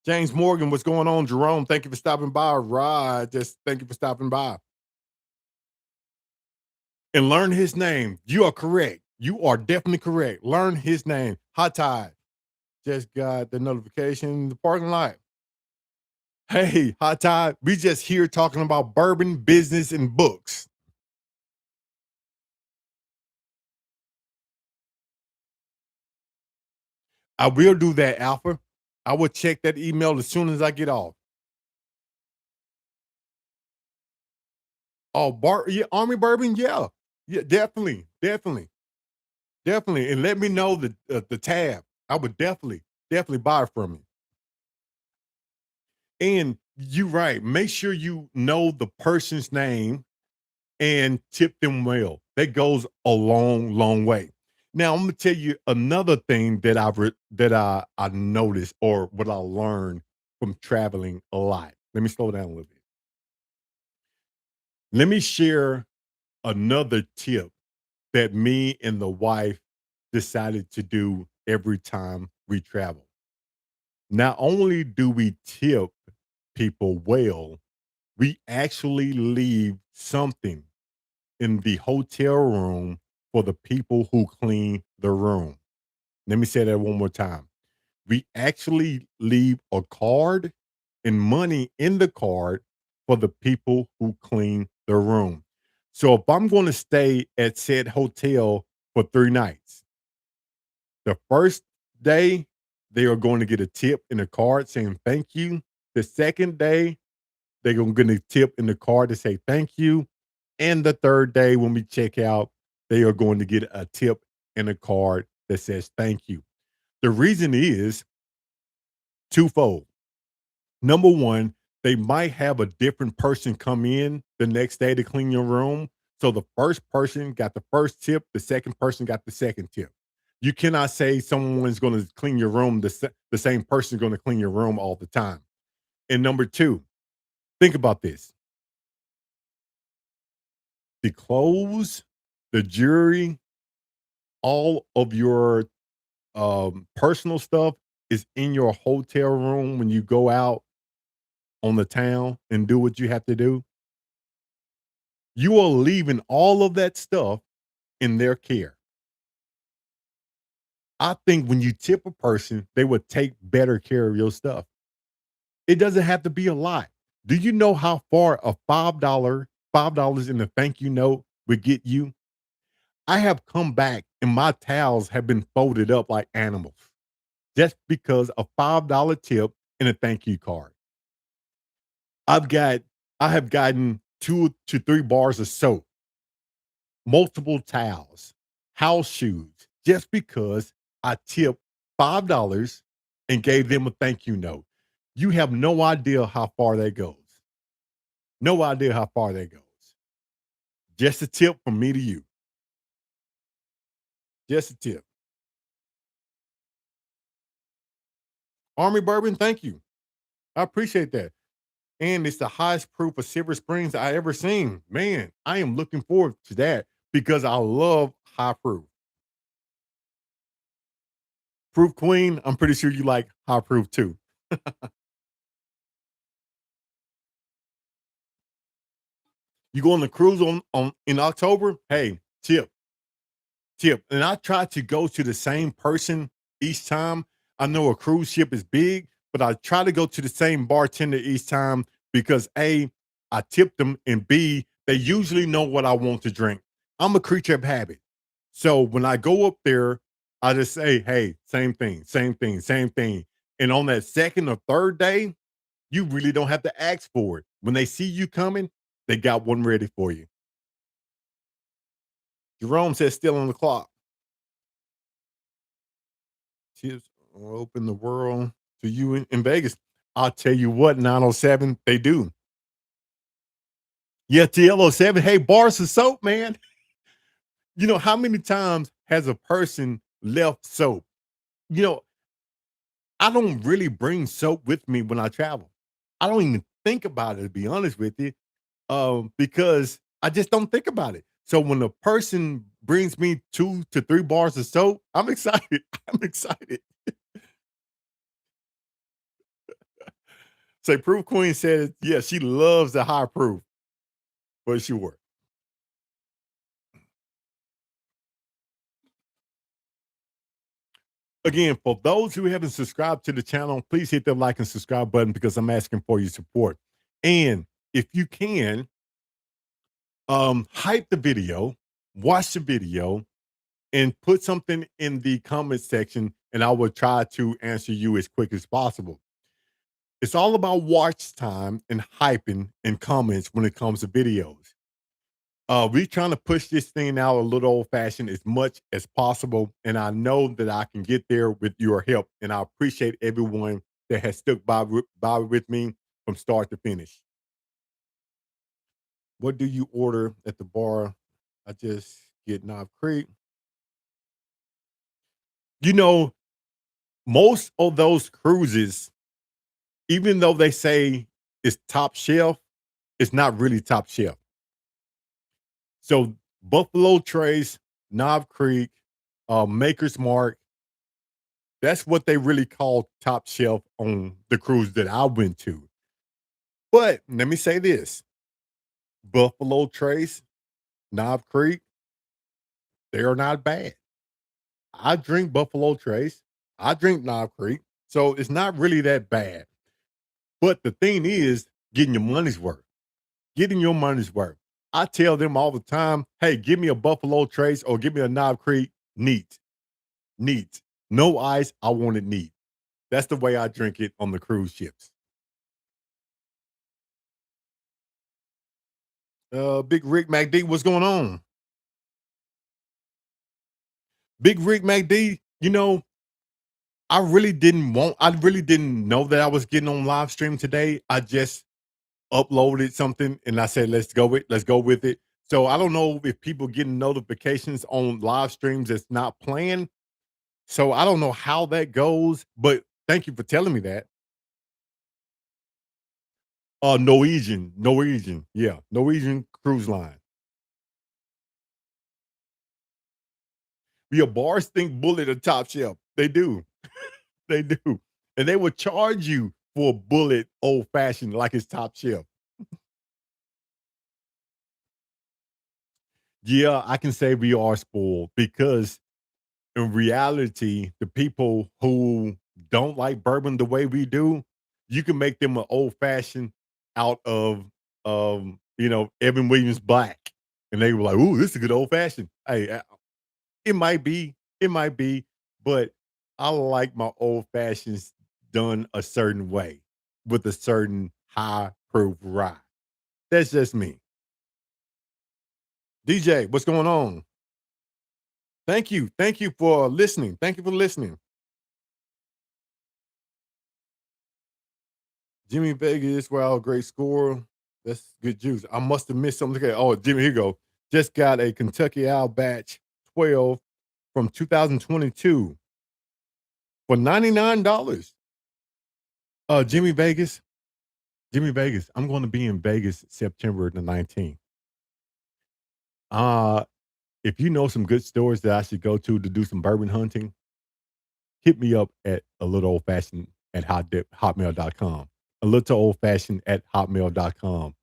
James Morgan, what's going on? Jerome, thank you for stopping by. Rod, just thank you for stopping by. And learn his name. You are correct. You are definitely correct. Learn his name. Hot Tide. Just got the notification in the parking lot. Hey, Hot Tide, we just here talking about bourbon, business, and books. I will do that, Alpha. I will check that email as soon as I get off. Oh, yeah, Army Bourbon, yeah. Yeah, definitely, definitely, definitely. And let me know the tab. I would definitely buy it from you. And you're right. Make sure you know the person's name and tip them well. That goes a long, long way. Now I'm gonna tell you another thing that I noticed or what I learned from traveling a lot. Let me slow down a little bit. Let me share another tip that me and the wife decided to do every time we travel. Not only do we tip people well, we actually leave something in the hotel room for the people who clean the room. Let me say that one more time. We actually leave a card and money in the card for the people who clean the room. So if I'm going to stay at said hotel for 3 nights, the first day they are going to get a tip in a card saying thank you. The second day they're going to get a tip in the card to say thank you. And the third day when we check out, they are going to get a tip in a card that says thank you. The reason is twofold. Number one, they might have a different person come in the next day to clean your room. So the first person got the first tip, the second person got the second tip. You cannot say someone's going to clean your room, the same person is going to clean your room all the time. And number two, think about this: the clothes, the jewelry, all of your personal stuff is in your hotel room when you go out on the town and do what you have to do. You are leaving all of that stuff in their care. I think when you tip a person, they would take better care of your stuff. It doesn't have to be a lot. Do you know how far a $5 in the thank you note would get you? I have come back and my towels have been folded up like animals just because a $5 tip and a thank you card. I've got I have gotten 2 to 3 bars of soap, multiple towels, house shoes, just because I tipped $5 and gave them a thank you note. You have no idea how far that goes. No idea how far that goes. Just a tip from me to you. Just a tip. Army Bourbon, thank you. I appreciate that. And it's the highest proof of Silver Springs I ever seen. Man, I am looking forward to that because I love high proof. Proof Queen, I'm pretty sure you like high proof too. You go on the cruise on in October? Hey, tip. And I try to go to the same person each time. I know a cruise ship is big, but I try to go to the same bartender each time because A, I tip them, and B, they usually know what I want to drink. I'm a creature of habit. So when I go up there, I just say, hey, same thing, same thing, same thing. And on that second or third day, you really don't have to ask for it. When they see you coming, they got one ready for you. Jerome says still on the clock. Tips will open the world to you in Vegas. I'll tell you what, 907, they do. Yeah, TL07. Hey, bars of soap, man. You know, how many times has a person left soap? You know, I don't really bring soap with me when I travel. I don't even think about it, to be honest with you, because I just don't think about it. So when a person brings me 2 to 3 bars of soap, I'm excited. I'm excited. Say Proof Queen said, yeah, she loves the high proof for sure. Again, for those who haven't subscribed to the channel, please hit the like and subscribe button because I'm asking for your support. And if you can, hype the video, watch the video, and put something in the comment section, and I will try to answer you as quick as possible. It's all about watch time and hyping and comments when it comes to videos. We trying to push this thing out a little old fashioned as much as possible, and I know that I can get there with your help. And I appreciate everyone that has stuck by with me from start to finish. What do you order at the bar? I just get Knob Creek. You know, most of those cruises, even though they say it's top shelf, it's not really top shelf. So Buffalo Trace, Knob Creek, Maker's Mark, that's what they really call top shelf on the cruise that I went to. But let me say this: Buffalo Trace, Knob Creek, they are not bad. I drink Buffalo Trace, I drink Knob Creek, so it's not really that bad. But the thing is, getting your money's worth. Getting your money's worth. I tell them all the time, hey, give me a Buffalo Trace or give me a Knob Creek neat. Neat. No ice. I want it neat. That's the way I drink it on the cruise ships. Big Rick MacD, what's going on? Big Rick MacD, I really didn't know that I was getting on live stream today. I just uploaded something and I said, let's go with it. So I don't know if people getting notifications on live streams that's not planned. So I don't know how that goes, but thank you for telling me that. Norwegian, yeah, Norwegian cruise line. Your bars think bullet a top shelf. They do, they do, and they will charge you for a bullet old fashioned like it's top shelf. Yeah, I can say we are spoiled because in reality, the people who don't like bourbon the way we do, you can make them an old fashioned out of Evan Williams Black, and they were like, "Ooh, this is a good old fashioned." Hey, it might be, but I like my old fashions done a certain way with a certain high proof rye. That's just me. DJ, what's going on? Thank you for listening. Thank you for listening. Jimmy Vegas, wow, great score. That's good juice. I must have missed something. Okay. Oh, Jimmy, here you go. Just got a Kentucky Owl Batch 12 from 2022 for $99. Jimmy Vegas, Jimmy Vegas. I'm going to be in Vegas September the 19th. Uh, if you know some good stores that I should go to do some bourbon hunting, hit me up at a little old fashioned at hotmail.com. A little old fashioned at hotmail.com.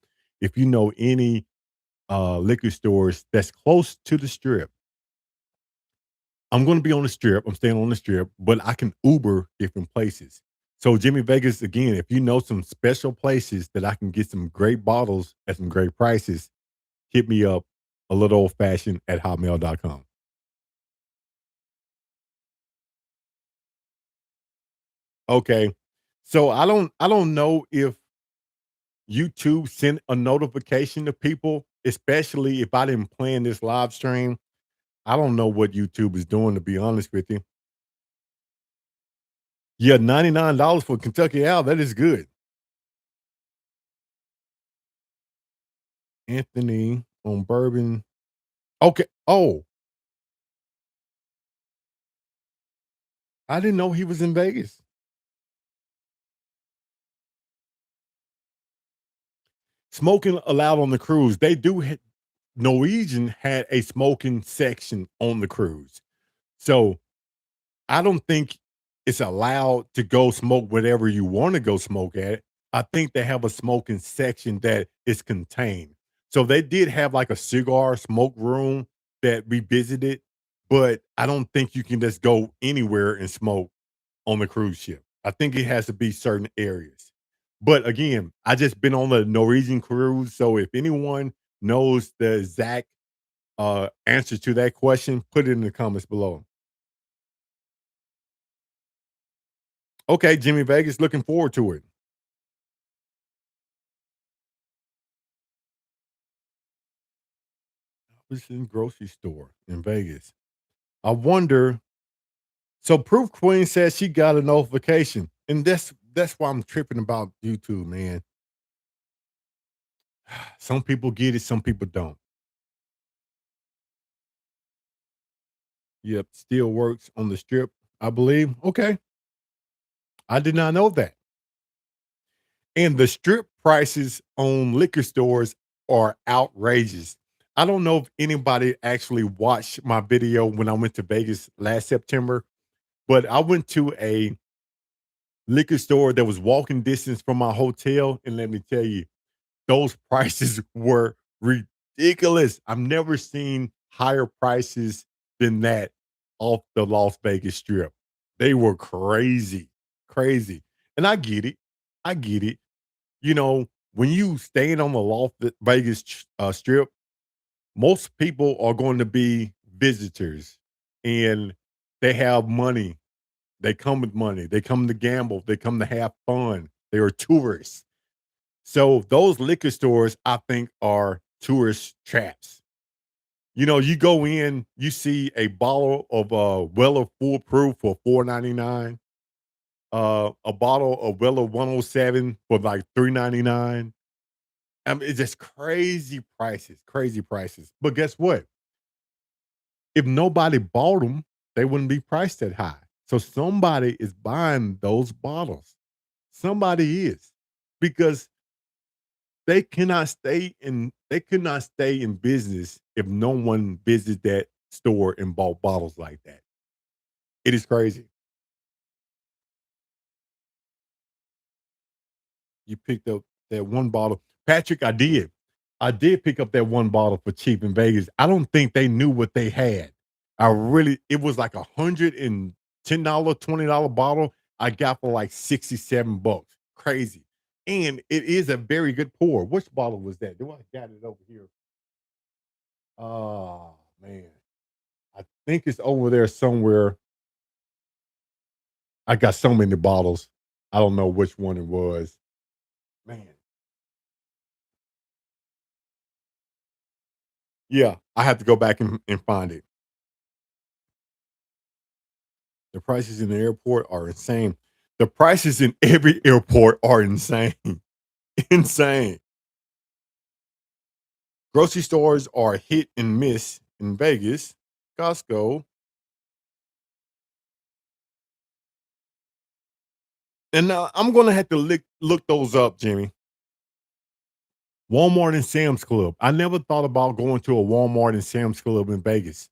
If you know any liquor stores that's close to the strip, I'm going to be on the strip. I'm staying on the strip, but I can Uber different places. So Jimmy Vegas, again, if you know some special places that I can get some great bottles at some great prices, hit me up a little old fashioned at hotmail.com. Okay. So I don't know if YouTube sent a notification to people, especially if I didn't plan this live stream. I don't know what YouTube is doing, to be honest with you. Yeah, $99 for Kentucky Owl. That is good. Anthony on bourbon. Okay. Oh, I didn't know he was in Vegas. Smoking allowed on the cruise. Norwegian had a smoking section on the cruise. So I don't think it's allowed to go smoke whatever you want to go smoke at. I think they have a smoking section that is contained. So they did have like a cigar smoke room that we visited, but I don't think you can just go anywhere and smoke on the cruise ship. I think it has to be certain areas. But again, I just been on a Norwegian cruise, so if anyone knows the exact answer to that question, put it in the comments below. Okay, Jimmy Vegas, looking forward to it. I was in grocery store in Vegas. I wonder. So Proof Queen says she got a notification, and that's why I'm tripping about YouTube, man. Some people get it, some people don't. Yep, still works on the strip, I believe. Okay, I did not know that. And the strip prices on liquor stores are outrageous. I don't know if anybody actually watched my video when I went to Vegas last September, but I went to a liquor store that was walking distance from my hotel, and let me tell you, those prices were ridiculous. I've never seen higher prices than that off the Las Vegas Strip. They were crazy, crazy. And I get it. I get it. You know, when you staying on the Vegas Strip, most people are going to be visitors and they have money. They come with money. They come to gamble. They come to have fun. They are tourists. So those liquor stores, I think, are tourist traps. You know, you go in, you see a bottle of Weller Foolproof for $4.99, a bottle of Weller 107 for like $3.99. I mean, it's just crazy prices, crazy prices. But guess what? If nobody bought them, they wouldn't be priced that high. So somebody is buying those bottles. Somebody is because they could not stay in business if no one visited that store and bought bottles like that. It is crazy. You picked up that one bottle. Patrick, I did. I did pick up that one bottle for cheap in Vegas. I don't think they knew what they had. It was like $110, $20 bottle. I got for like 67 bucks. Crazy. And it is a very good pour. Which bottle was that? Do I got it over here? Oh man. I think it's over there somewhere. I got so many bottles. I don't know which one it was. Man. Yeah, I have to go back and find it. The prices in the airport are insane. The prices in every airport are insane. Insane. Grocery stores are hit and miss in Vegas. Costco. And now I'm gonna have to look those up, Jimmy. Walmart and Sam's Club. I never thought about going to a Walmart and Sam's Club in Vegas.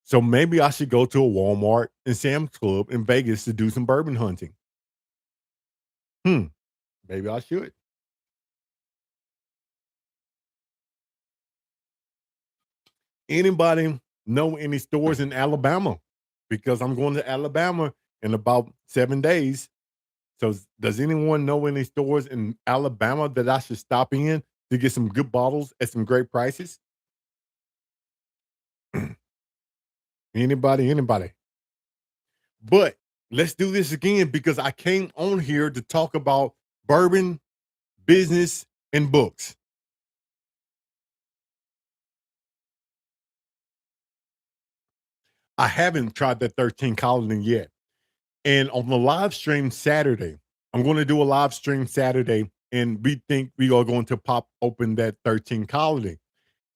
So maybe I should go to a Walmart and Sam's Club in Vegas to do some bourbon hunting. Hmm. Maybe I should. Anybody know any stores in Alabama? Because I'm going to Alabama in about 7 days. So does anyone know any stores in Alabama that I should stop in to get some good bottles at some great prices? Anybody. But let's do this again because I came on here to talk about bourbon, business, and books. I haven't tried that 13 Colony yet. And on the live stream Saturday, I'm going to do a live stream Saturday, and we think we are going to pop open that 13 Colony.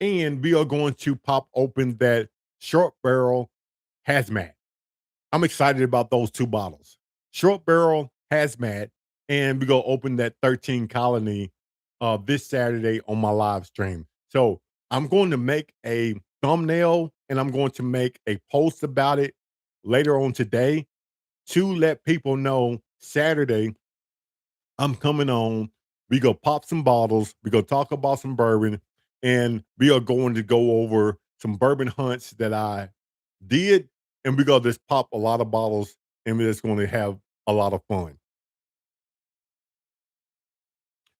And we are going to pop open that short barrel hazmat. I'm excited about those two bottles. Short barrel hazmat, and we go open that 13 Colony this Saturday on my live stream. So I'm going to make a thumbnail and I'm going to make a post about it later on today to let people know Saturday I'm coming on. We go pop some bottles. We go talk about some bourbon, and we are going to go over some bourbon hunts that I did, and we gonna just pop a lot of bottles, and we're just going to have a lot of fun.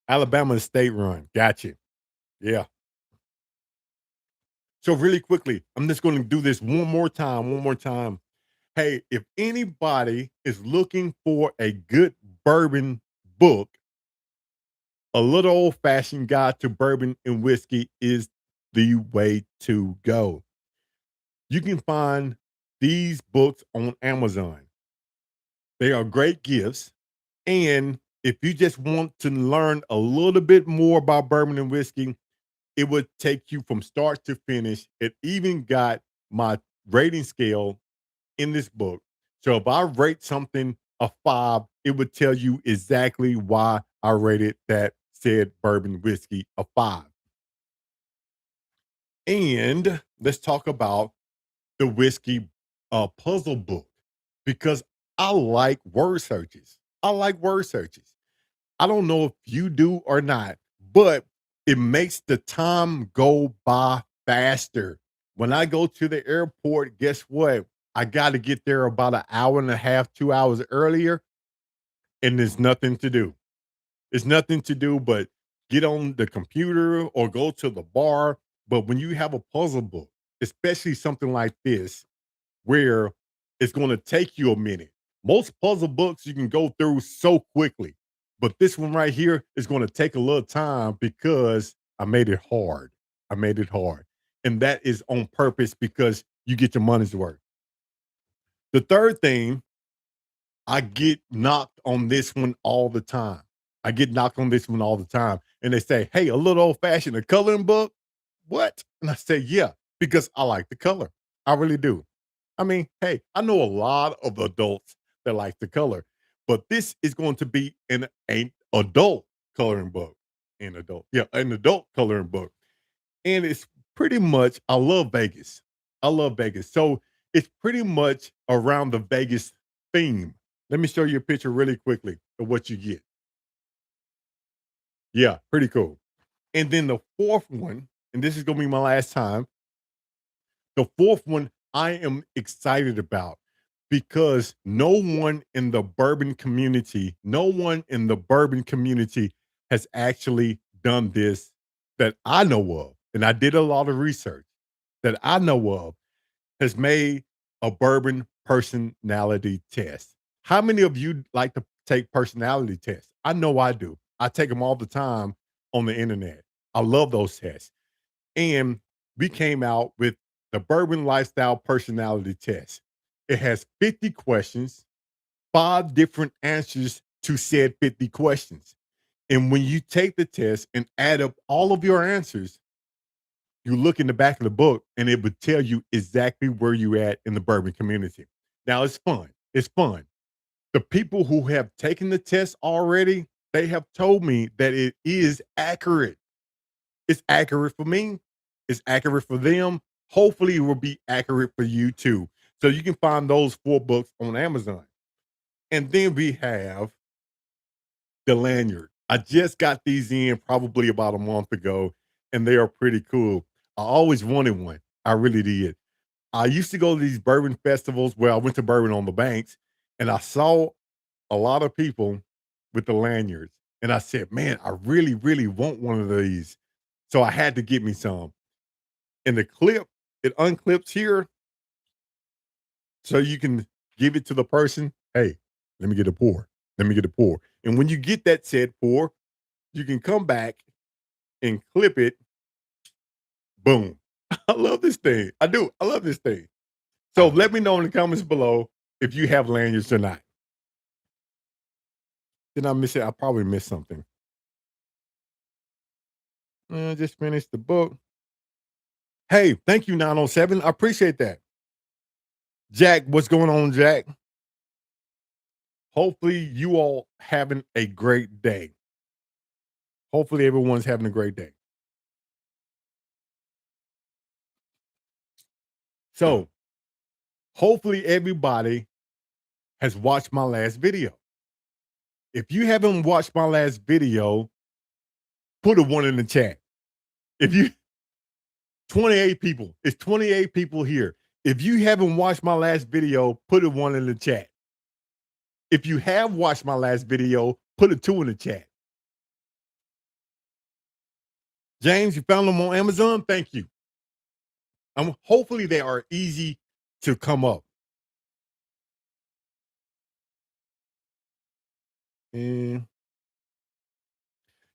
Alabama is state run. Gotcha. Yeah. So really quickly, I'm just going to do this one more time. One more time. Hey, if anybody is looking for a good bourbon book, A Little Old Fashioned Guide to Bourbon and Whiskey is the way to go. You can find these books on Amazon. They are great gifts. And if you just want to learn a little bit more about bourbon and whiskey, it would take you from start to finish. It even got my rating scale in this book. So if I rate something a 5, it would tell you exactly why I rated that said bourbon whiskey a 5. And let's talk about the whiskey puzzle book because I like word searches. I like word searches. I don't know if you do or not, but it makes the time go by faster. When I go to the airport, guess what? I got to get there about an hour and a half, 2 hours earlier, and there's nothing to do. There's nothing to do but get on the computer or go to the bar. But when you have a puzzle book, especially something like this, where it's going to take you a minute. Most puzzle books you can go through so quickly, but this one right here is going to take a little time because I made it hard. I made it hard. And that is on purpose because you get your money's worth. The third thing, I get knocked on this one all the time. I get knocked on this one all the time. And they say, hey, a little old fashioned, a coloring book. What? And I say, yeah, because I like the color. I really do. I mean, hey, I know a lot of adults that like the color, but this is going to be an adult coloring book. An adult coloring book. And it's pretty much, I love Vegas. I love Vegas. So it's pretty much around the Vegas theme. Let me show you a picture really quickly of what you get. Yeah, pretty cool. And then the fourth one, and this is going to be my last time. The fourth one I am excited about because no one in the bourbon community has actually done this that I know of. And I did a lot of research that I know of has made a bourbon personality test. How many of you like to take personality tests? I know I do. I take them all the time on the internet. I love those tests. And we came out with the Bourbon Lifestyle Personality Test. It has 50 questions, 5 different answers to said 50 questions. And when you take the test and add up all of your answers, you look in the back of the book and it would tell you exactly where you at in the bourbon community. Now it's fun. It's fun. The people who have taken the test already, they have told me that it is accurate. It's accurate for me. It's accurate for them. Hopefully, it will be accurate for you too. So you can find those 4 books on Amazon. And then we have the lanyard. I just got these in probably about a month ago, and they are pretty cool. I always wanted one. I really did. I used to go to these bourbon festivals where I went to Bourbon on the Banks, and I saw a lot of people with the lanyards. And I said, man, I really, really want one of these. So I had to get me some. In the clip, it unclips here so you can give it to the person. Hey, let me get a pour. Let me get a pour. And when you get that said pour, you can come back and clip it. Boom. I love this thing. I do. I love this thing. So let me know in the comments below if you have lanyards or not. Did I miss it? I probably missed something. I just finished the book. Hey, thank you, 907. I appreciate that. Jack, what's going on, Jack? Hopefully, you all having a great day. Hopefully, everyone's having a great day. So, hopefully, everybody has watched my last video. If you haven't watched my last video, put a one in the chat. If you 28 people, it's 28 people here. If you haven't watched my last video, put a one in the chat. If you have watched my last video, put a two in the chat. James, you found them on Amazon? Thank you. Hopefully they are easy to come up. And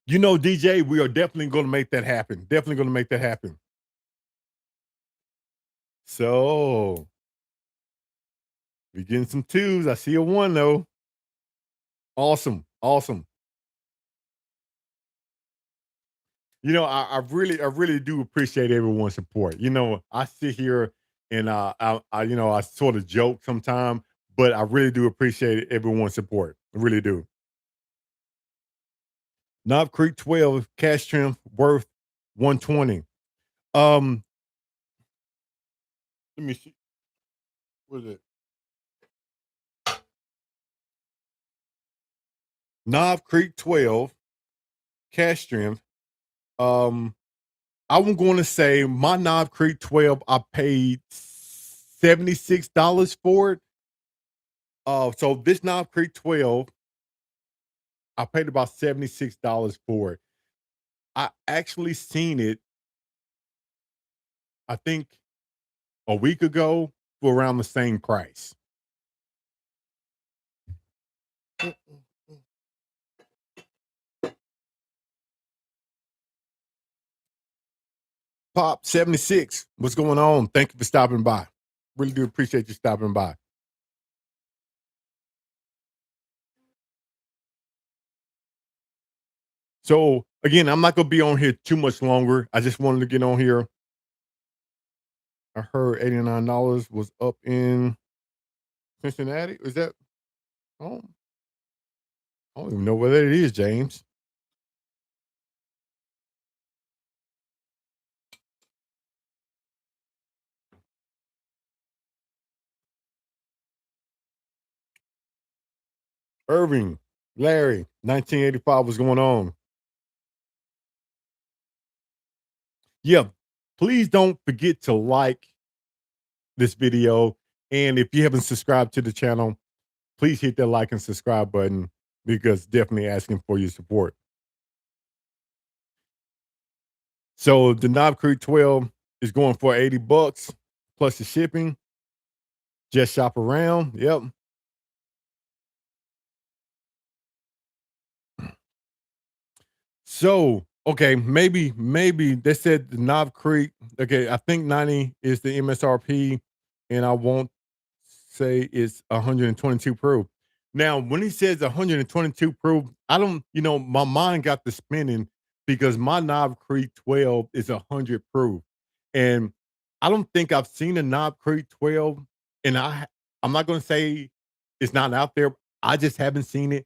DJ, we are definitely going to make that happen. Definitely going to make that happen. So we getting some twos. I see a one though. Awesome. Awesome. I really do appreciate everyone's support. I sit here and I sort of joke sometimes, but I really do appreciate everyone's support. I really do. Knob Creek 12 cash trim worth 120. Um, let me see. What is it? Knob Creek 12 cash trim. I'm going to say my Knob Creek 12, I paid $76 for it. So this Knob Creek 12, I paid about $76 for it. I actually seen it, I think a week ago for around the same price. Pop 76, what's going on? Thank you for stopping by. Really do appreciate you stopping by. So again, I'm not gonna be on here too much longer. I just wanted to get on here. I heard $89 was up in Cincinnati. Is that? Oh, I don't even know where that is, James. Irving, Larry, 1985. What's going on? Yeah, please don't forget to like this video. And if you haven't subscribed to the channel, please hit that like and subscribe button because definitely asking for your support. So the Knob Creek 12 is going for $80 plus the shipping. Just shop around. Yep. So, okay, maybe they said the Knob Creek. Okay, I think 90 is the MSRP, and I won't say it's 122 proof. Now, when he says 122 proof, I don't, my mind got the spinning because my Knob Creek 12 is 100 proof. And I don't think I've seen a Knob Creek 12. And I'm not going to say it's not out there. I just haven't seen it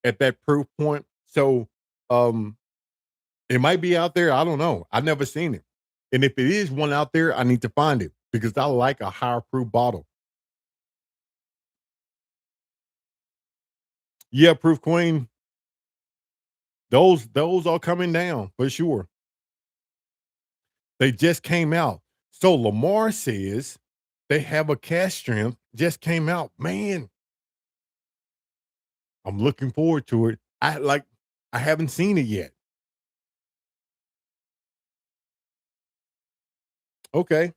at that proof point. So, um, it might be out there. I don't know. I've never seen it. And if it is one out there, I need to find it because I like a higher proof bottle. Yeah, Proof Queen. Those are coming down for sure. They just came out. So Lamar says they have a cash strength just came out. Man, I'm looking forward to it. I haven't seen it yet. Okay.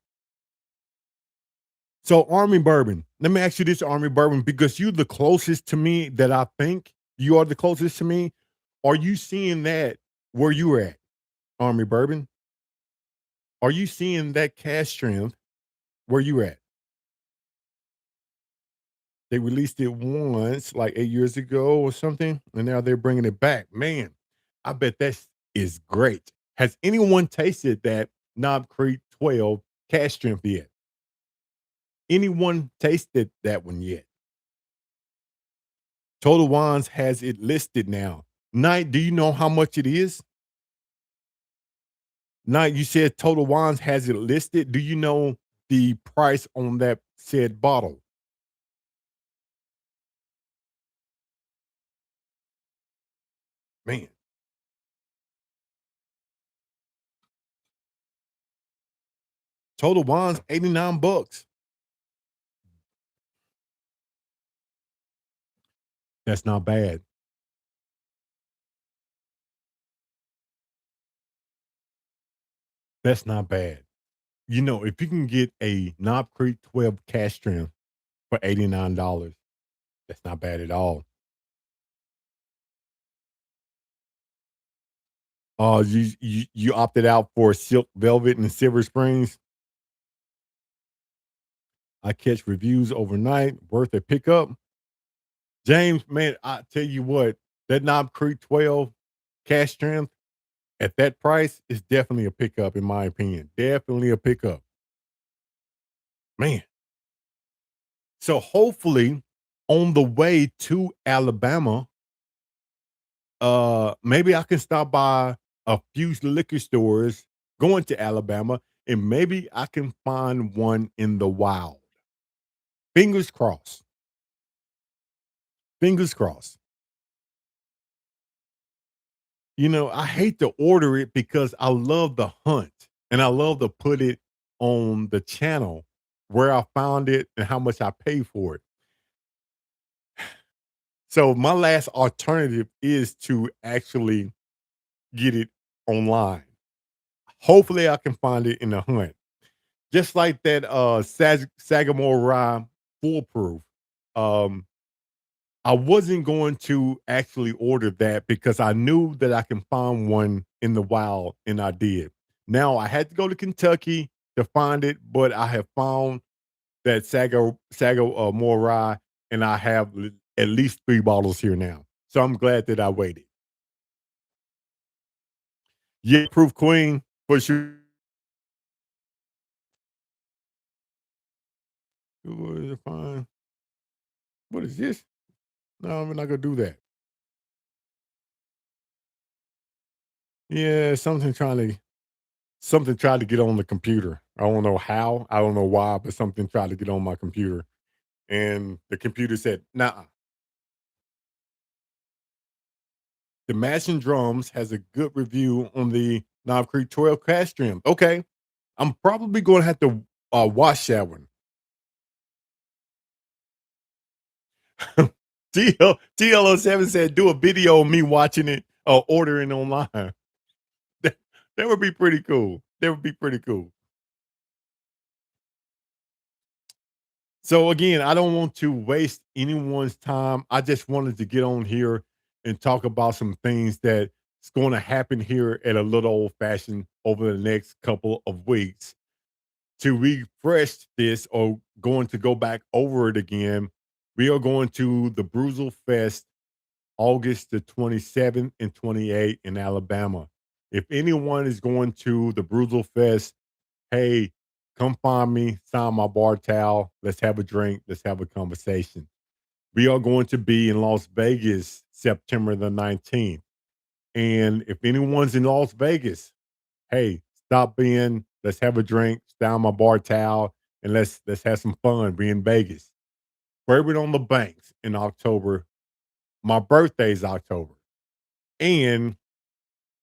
So Army Bourbon. Let me ask you this, Army Bourbon, because you're the closest to me that I think you are the closest to me. Are you seeing that where you are at, Army Bourbon? Are you seeing that cash strength where you at? They released it once, like 8 years ago or something, and now they're bringing it back. Man, I bet that is great. Has anyone tasted that Knob Creek 12 cash strength yet? Anyone tasted that one yet? Total Wines has it listed now. Knight, do you know how much it is? Knight, you said Total Wines has it listed. Do you know the price on that said bottle? Man, Total Wine's 89 bucks. That's not bad. That's not bad. You know, if you can get a Knob Creek 12 cash strength for $89, that's not bad at all. You opted out for Silk Velvet and Silver Springs. I catch reviews overnight, worth a pickup. James, man, I tell you what, that Knob Creek 12 cash strength at that price is definitely a pickup, in my opinion. Definitely a pickup. Man. So hopefully on the way to Alabama, maybe I can stop by a few liquor stores going to Alabama and maybe I can find one in the wild. Fingers crossed. Fingers crossed. You know, I hate to order it because I love the hunt and I love to put it on the channel where I found it and how much I pay for it. So my last alternative is to actually get it online. Hopefully I can find it in the hunt. Just like that Sagamore Rye foolproof. Um I wasn't going to actually order that because I knew that I can find one in the wild, and I did. Now I had to go to Kentucky to find it, but I have found that Sagamore Rye, and I have at least 3 bottles here now. So I'm glad that I waited. Yeah, proof queen for sure. What is it fine? What is this? No, we're not gonna do that. Yeah, something tried to get on the computer. I don't know how, I don't know why, but something tried to get on my computer, and the computer said, "Nah." The Mashing Drums has a good review on the Knob Creek 12 crash stream. Okay, I'm probably gonna have to watch that one. TL07 said, "Do a video of me watching it or ordering online." That, that would be pretty cool. That would be pretty cool. So again, I don't want to waste anyone's time. I just wanted to get on here and talk about some things that's going to happen here at a little old fashioned over the next couple of weeks to refresh this or going to go back over it again. We are going to the Bruzel Fest August the 27th and 28th in Alabama. If anyone is going to the Bruzel Fest, hey, come find me, sign my bar towel. Let's have a drink. Let's have a conversation. We are going to be in Las Vegas September the 19th. And if anyone's in Las Vegas, hey, stop in. Let's have a drink, sign my bar towel, and let's have some fun. Be in Vegas. Bourbon on the Banks in October. My birthday's October. And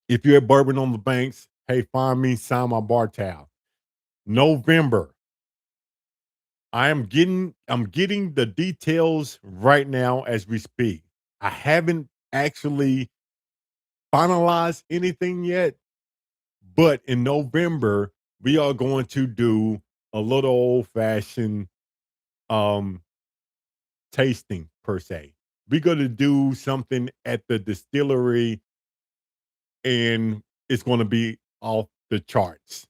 if you're at Bourbon on the Banks, hey, find me, sign my bar towel. November, I'm getting the details right now as we speak. I haven't actually finalized anything yet, but in November we are going to do a little old fashioned um tasting per se. We're going to do something at the distillery and it's going to be off the charts.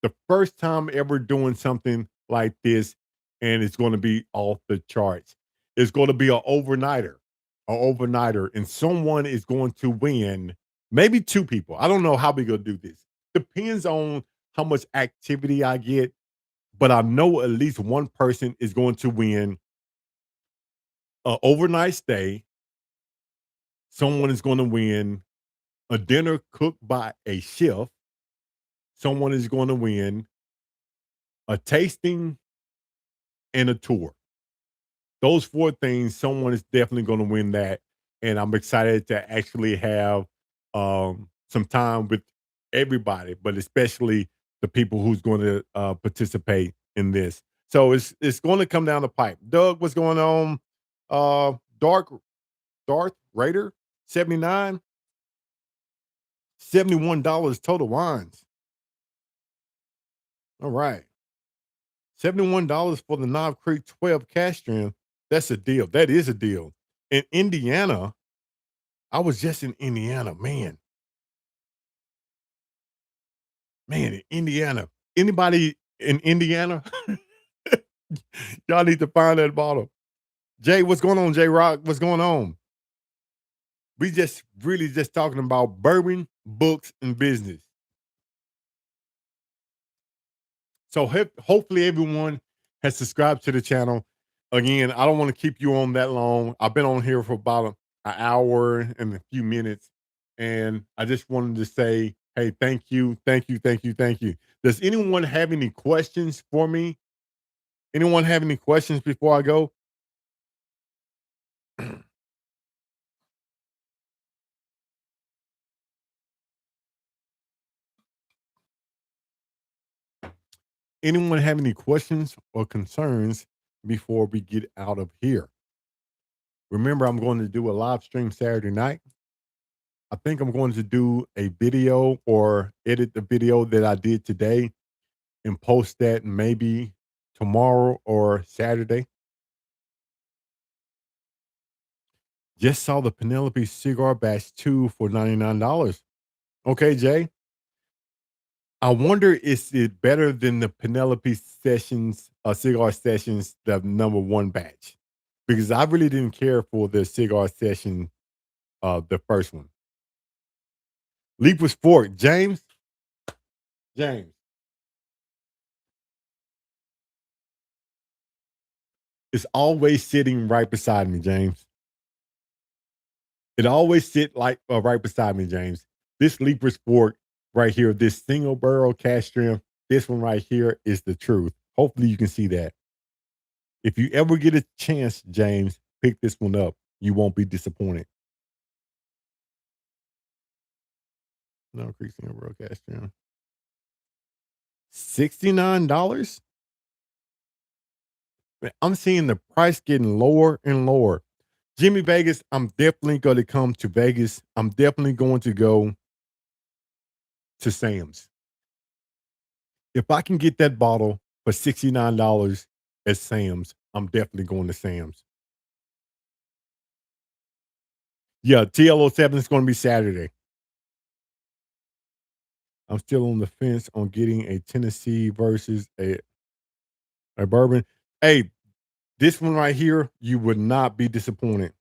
The first time ever doing something like this, and it's going to be off the charts. It's going to be a overnighter, and someone is going to win. Maybe 2 people. I don't know how we gonna do this. Depends on how much activity I get, but I know at least one person is going to win a overnight stay. Someone is going to win a dinner cooked by a chef. Someone is going to win a tasting and a tour. Those 4 things, someone is definitely gonna win that. and I'm excited to actually have some time with everybody, but especially the people who's going to participate in this. So it's going to come down the pipe. Doug, what's going on? Dark Darth Raider 79, $71 total wines. All right. $71 for the Knob Creek 12 cash stream. That's a deal. That is a deal. In Indiana, I was just in Indiana, man, in Indiana. Anybody in Indiana? Y'all need to find that bottle. Jay, what's going on, Jay Rock? What's going on? We just really just talking about bourbon, books, and business. So hopefully everyone has subscribed to the channel. Again, I don't want to keep you on that long. I've been on here for about an hour and a few minutes, and I just wanted to say, hey, thank you, thank you, thank you, thank you. Does anyone have any questions for me? Anyone have any questions before I go? Anyone have any questions or concerns before we get out of here? Remember, I'm going to do a live stream Saturday night. I think I'm going to do a video or edit the video that I did today and post that maybe tomorrow or Saturday. Just saw the Penelope Cigar Batch 2 for $99. Okay, Jay. I wonder is it better than the Penelope Sessions Cigar Sessions, the number one batch? Because I really didn't care for the cigar session, the first one. Leap was Fork. James, it's always sitting right beside me, James. It always sit like right beside me, James. This Leaper's Fork right here, this single barrel Castrium, this one right here is the truth. Hopefully you can see that. If you ever get a chance, James, pick this one up. You won't be disappointed. No, Creek single barrel Castrium. $69? I'm seeing the price getting lower and lower. Jimmy Vegas, I'm definitely going to come to Vegas. I'm definitely going to go to Sam's. If I can get that bottle for $69 at Sam's, I'm definitely going to Sam's. Yeah, TL07 is going to be Saturday. I'm still on the fence on getting a Tennessee versus a bourbon. Hey, this one right here, you would not be disappointed.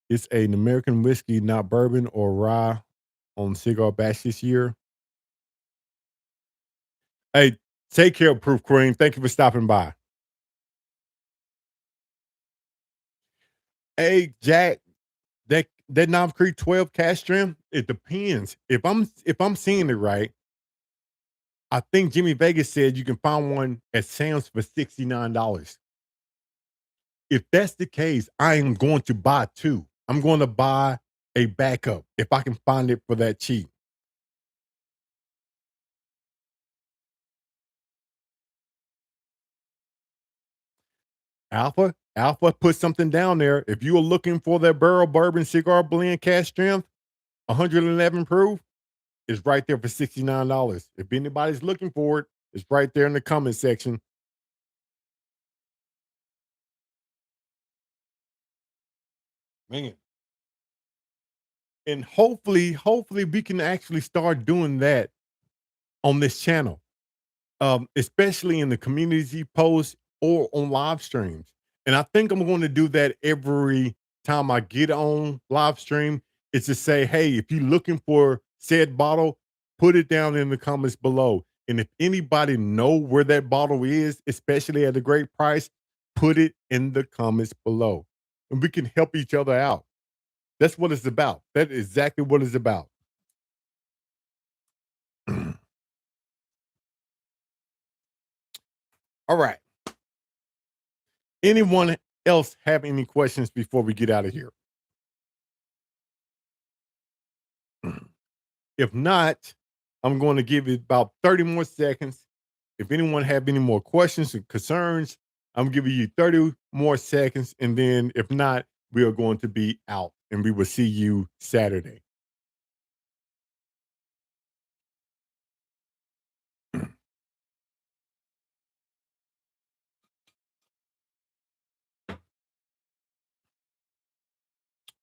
It's an American whiskey, not bourbon or rye on cigar batch this year. Hey, take care, Proof Cream. Thank you for stopping by. Hey, Jack, that Knob Creek 12 cash stream, it depends. If I'm seeing it right, I think Jimmy Vegas said you can find one at Sam's for $69. If that's the case, I am going to buy two. I'm going to buy a backup if I can find it for that cheap. Alpha put something down there. If you are looking for that barrel bourbon cigar blend cash strength, 111 proof, is right there for $69. If anybody's looking for it, it's right there in the comment section. Man. And hopefully we can actually start doing that on this channel. Especially in the community posts or on live streams. And I think I'm going to do that every time I get on live stream. It's to say, hey, if you're looking for said bottle, put it down in the comments below. And if anybody know where that bottle is, especially at a great price, put it in the comments below. And we can help each other out. That's what it's about. That is exactly what it's about. All right. Anyone else have any questions before we get out of here? If not, I'm going to give it about 30 more seconds. If anyone have any more questions or concerns, I'm giving you 30 more seconds. And then if not, we are going to be out and we will see you Saturday.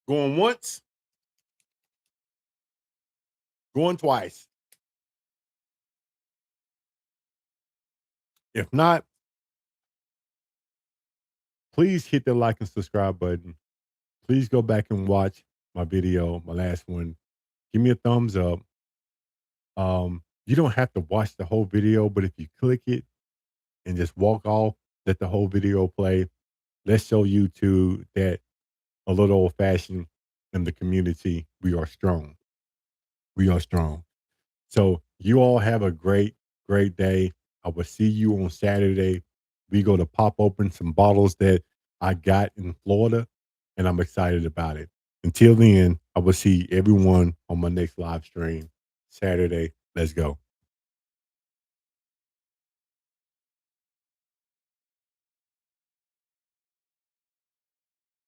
Going once, going twice. If not, please hit the like and subscribe button. Please go back and watch my video, my last one. Give me a thumbs up. You don't have to watch the whole video, but if you click it and just walk off, let the whole video play. Let's show YouTube that a little old fashioned in the community, we are strong. We are strong. So you all have a great, great day. I will see you on Saturday. We go to pop open some bottles that I got in Florida, and I'm excited about it. Until then, I will see everyone on my next live stream Saturday. Let's go.